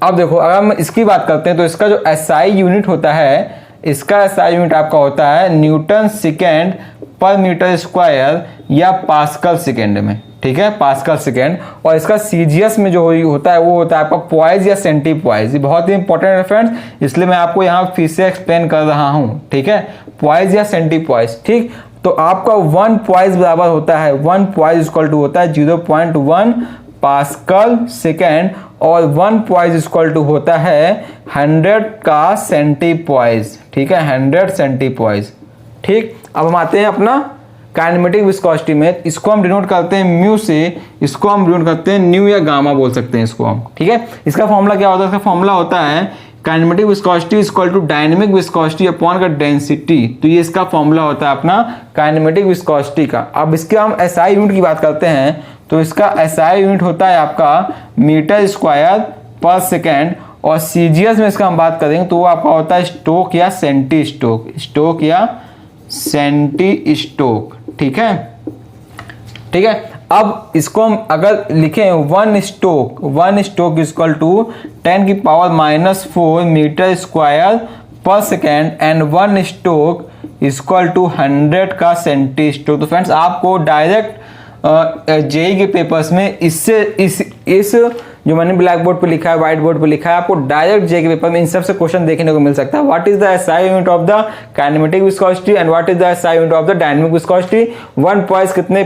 अब देखो अगर हम इसकी बात करते हैं तो इसका जो एसआई यूनिट होता है, इसका एसआई यूनिट आपका होता है न्यूटन सेकेंड पर मीटर स्क्वायर या पास्कल सेकेंड में। ठीक है, पास्कल सेकेंड, और इसका सीजीएस में जो होता है वो होता है आपका पॉइस या सेंटीपॉइस। ये बहुत ही इंपॉर्टेंट है फ्रेंड्स, इसलिए मैं आपको यहाँ फिर से एक्सप्लेन कर रहा हूँ। ठीक है, पॉइस या सेंटीपॉइस। ठीक, तो आपका 1 पॉइस बराबर होता है, 1 पॉइस इक्वल टू होता है 0.1 पास्कल सेकेंड, और 1 पॉइस इक्वल टू होता है 100 का सेंटीपॉइस। ठीक है, 100 सेंटीपॉइस। ठीक, अब हम आते हैं अपना काइनेमेटिक विस्कोसिटी में, इसको हम डिनोट करते हैं म्यू से, इसको हम डिनोट करते हैं न्यू या गामा बोल सकते हैं इसको हम। ठीक है, इसका फॉर्मूला क्या होता है, इसका फॉर्मूला होता है kinematic viscosity equal to dynamic viscosity upon का डेंसिटी। तो ये इसका फॉर्मूला होता है अपना काइनेमेटिक विस्कोसिटी का। अब इसके हम एसआई यूनिट की बात करते हैं, तो इसका एसआई यूनिट होता है आपका मीटर स्क्वायर पर सेकेंड, और सीजीएस में इसका हम बात करेंगे तो वो आपका होता है स्टोक या सेंटी स्टोक, स्टोक या सेंटी स्टोक। ठीक है, ठीक है, अब इसको हम अगर लिखें 1 स्टोक इक्वल टू 10 की पावर -4 मीटर स्क्वायर पर second, and 1 stoke equal to 100 का सेंटी स्टोक। तो फ्रेंड्स आपको डायरेक्ट जेई के पेपर्स में इससे इस जो मैंने ब्लैक बोर्ड पे लिखा है, व्हाइट बोर्ड पे लिखा है, आपको डायरेक्ट जे के पेपर में इन सब से क्वेश्चन देखने को मिल सकता है। What is the SI unit of the kinematic viscosity and what is the SI unit of the dynamic viscosity. 1 poised कितने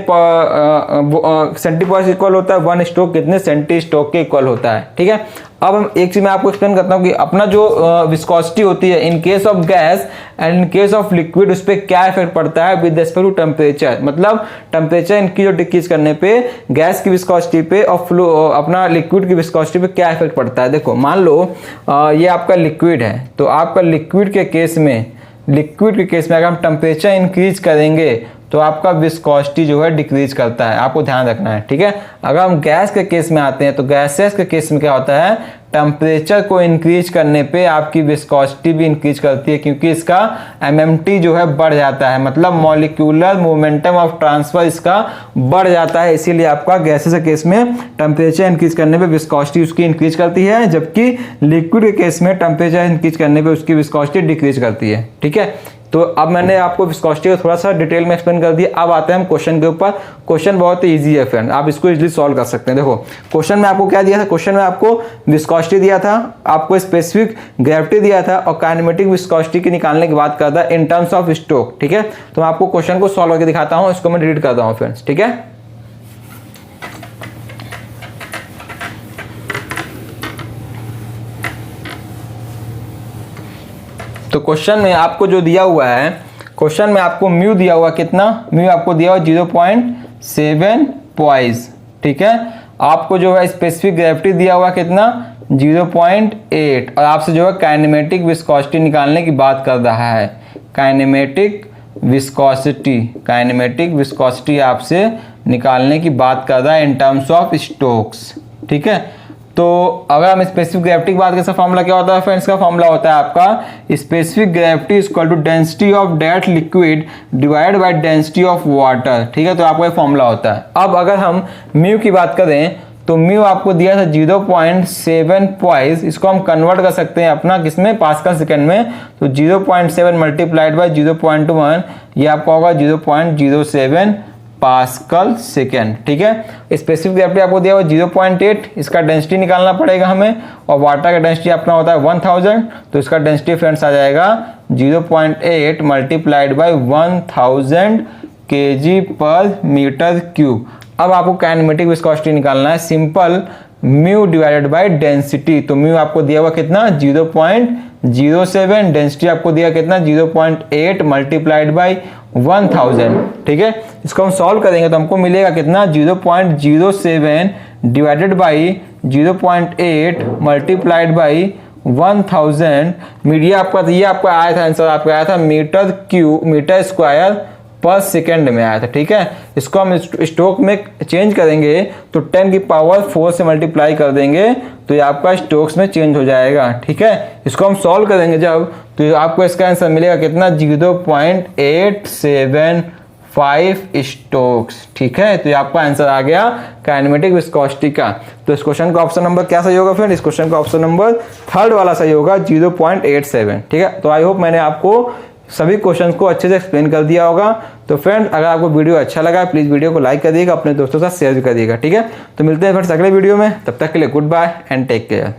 सेंटीपॉइस इक्वल होता है, 1 स्टोक कितने सेंटी स्टोक के इक्वल होता है। ठीक है, अब हम एक चीज मैं आपको एक्सप्लेन करता हूँ कि अपना जो विस्कोसिटी होती है इन case of gas and in case of liquid, उस पर क्या इफेक्ट पड़ता है विद रिस्पेक्ट टू टेम्परेचर। मतलब टेम्परेचर इनकी जो डिक्रीज करने पे गैस की विस्कोसिटी पे और अपना लिक्विड की विस्कोसिटी पे क्या इफेक्ट पड़ता है। देखो मान लो ये आपका लिक्विड है, तो आपका लिक्विड के केस में अगर हम टेम्परेचर इंक्रीज करेंगे तो आपका विस्कोसिटी जो है डिक्रीज करता है, आपको ध्यान रखना है। ठीक है, अगर हम गैस के केस में आते हैं तो गैसेस के केस में क्या होता है, टेम्परेचर को इंक्रीज करने पे आपकी विस्कोसिटी भी इंक्रीज करती है, क्योंकि इसका एमएमटी जो है बढ़ जाता है, मतलब मॉलिक्यूलर मोमेंटम ऑफ ट्रांसफर इसका बढ़ जाता है। इसीलिए आपका गैसेस के केस में टेम्परेचर इंक्रीज करने पे विस्कोसिटी उसकी इंक्रीज करती है, जबकि लिक्विड के केस में टेम्परेचर इंक्रीज करने पे उसकी विस्कोसिटी डिक्रीज करती है। ठीक है, तो अब मैंने आपको विस्कोसिटी को थोड़ा सा डिटेल में एक्सप्लेन कर दिया। अब आते हैं हम क्वेश्चन के ऊपर। क्वेश्चन बहुत ही इजी है फ्रेंड, आप इसको इजीली सॉल्व कर सकते हैं। देखो क्वेश्चन में आपको क्या दिया था, क्वेश्चन में आपको विस्कोसिटी दिया था, आपको स्पेसिफिक ग्रेविटी दिया था, और काइनेमेटिक विस्कोसिटी की निकालने की बात करता है इन टर्म्स ऑफ स्टोक। ठीक है, तो मैं आपको क्वेश्चन को सॉल्व करके दिखाता हूँ, इसको मैं रीड करता हूँ फ्रेंड्स। ठीक है, तो क्वेश्चन में आपको जो दिया हुआ है, क्वेश्चन में आपको म्यू दिया हुआ, कितना म्यू आपको दिया हुआ 0.7 पॉइस। ठीक है, आपको जो है स्पेसिफिक ग्रेविटी दिया हुआ कितना 0.8, और आपसे जो है काइनेमेटिक विस्कोसिटी निकालने की बात कर रहा है। काइनेमेटिक विस्कोसिटी आपसे निकालने की बात कर रहा है इन टर्म्स ऑफ स्टोक्स। ठीक है, तो अगर हम स्पेसिफिक ग्रेविटी की बात करें, फॉर्मूला क्या होता है फ्रेंड्स, का फॉर्मूला होता है आपका specific gravity equal to density of that liquid divide by density of water. ठीक है, तो आपका ये फॉर्मूला होता है। अब अगर हम म्यू की बात करें तो म्यू आपको दिया था 0.7 पॉइस, इसको हम कन्वर्ट कर सकते हैं अपना किसमें, पास्कल सेकेंड में। तो 0.7 मल्टीप्लाइड बाय 0.1 ये आपका होगा 0.07 पास्कल सेकेंड, ठीक है। स्पेसिफिक ग्रेविटी आपको दिया हुआ 0.8, इसका डेंसिटी निकालना पड़ेगा हमें, और वाटर का डेंसिटी अपना होता है 1000, तो इसका डेंसिटी फ्रेंड्स आ जाएगा 0.8 मल्टीप्लाइड बाय 1000 kg पर मीटर क्यूब। अब आपको काइनेमेटिक विस्कोसिटी निकालना है, simple mu divided by density. तो म्यू आपको दिया हुआ कितना 0.07, डेंसिटी आपको दिया कितना 0.8 मल्टीप्लाइड बाय 1000, ठीक है। इसको हम सॉल्व करेंगे तो हमको मिलेगा कितना 0.07 divided by 0.8 multiplied by 1000। Media आपका ये आपका आया था आंसर, आपका आया था मीटर स्क्वायर पर सेकेंड में आया था, ठीक है। इसको हम स्टोक में चेंज करेंगे तो 10 की पावर 4 से मल्टीप्लाई कर देंगे तो ये आपका स्टोक्स में चेंज हो जाएगा, ठीक है। इसको हम सॉल्व करेंगे जब, तो आपको इसका आंसर मिलेगा कितना 0.875 स्टोक्स, ठीक है। तो ये आपका आंसर आ गया काइनेमेटिक विस्कोसिटी का। तो इस क्वेश्चन का ऑप्शन नंबर क्या सही होगा फ्रेंड, इस क्वेश्चन का ऑप्शन नंबर 3 वाला सही होगा 0.87, ठीक है। तो आई होप मैंने आपको सभी क्वेश्चंस को अच्छे से एक्सप्लेन कर दिया होगा। तो फ्रेंड अगर आपको वीडियो अच्छा लगा प्लीज वीडियो को लाइक कर दिएगा, अपने दोस्तों के साथ शेयर भी कर दिएगा, ठीक है। तो मिलते हैं फ्रेंड्स अगले वीडियो में, तब तक के लिए goodbye and take care.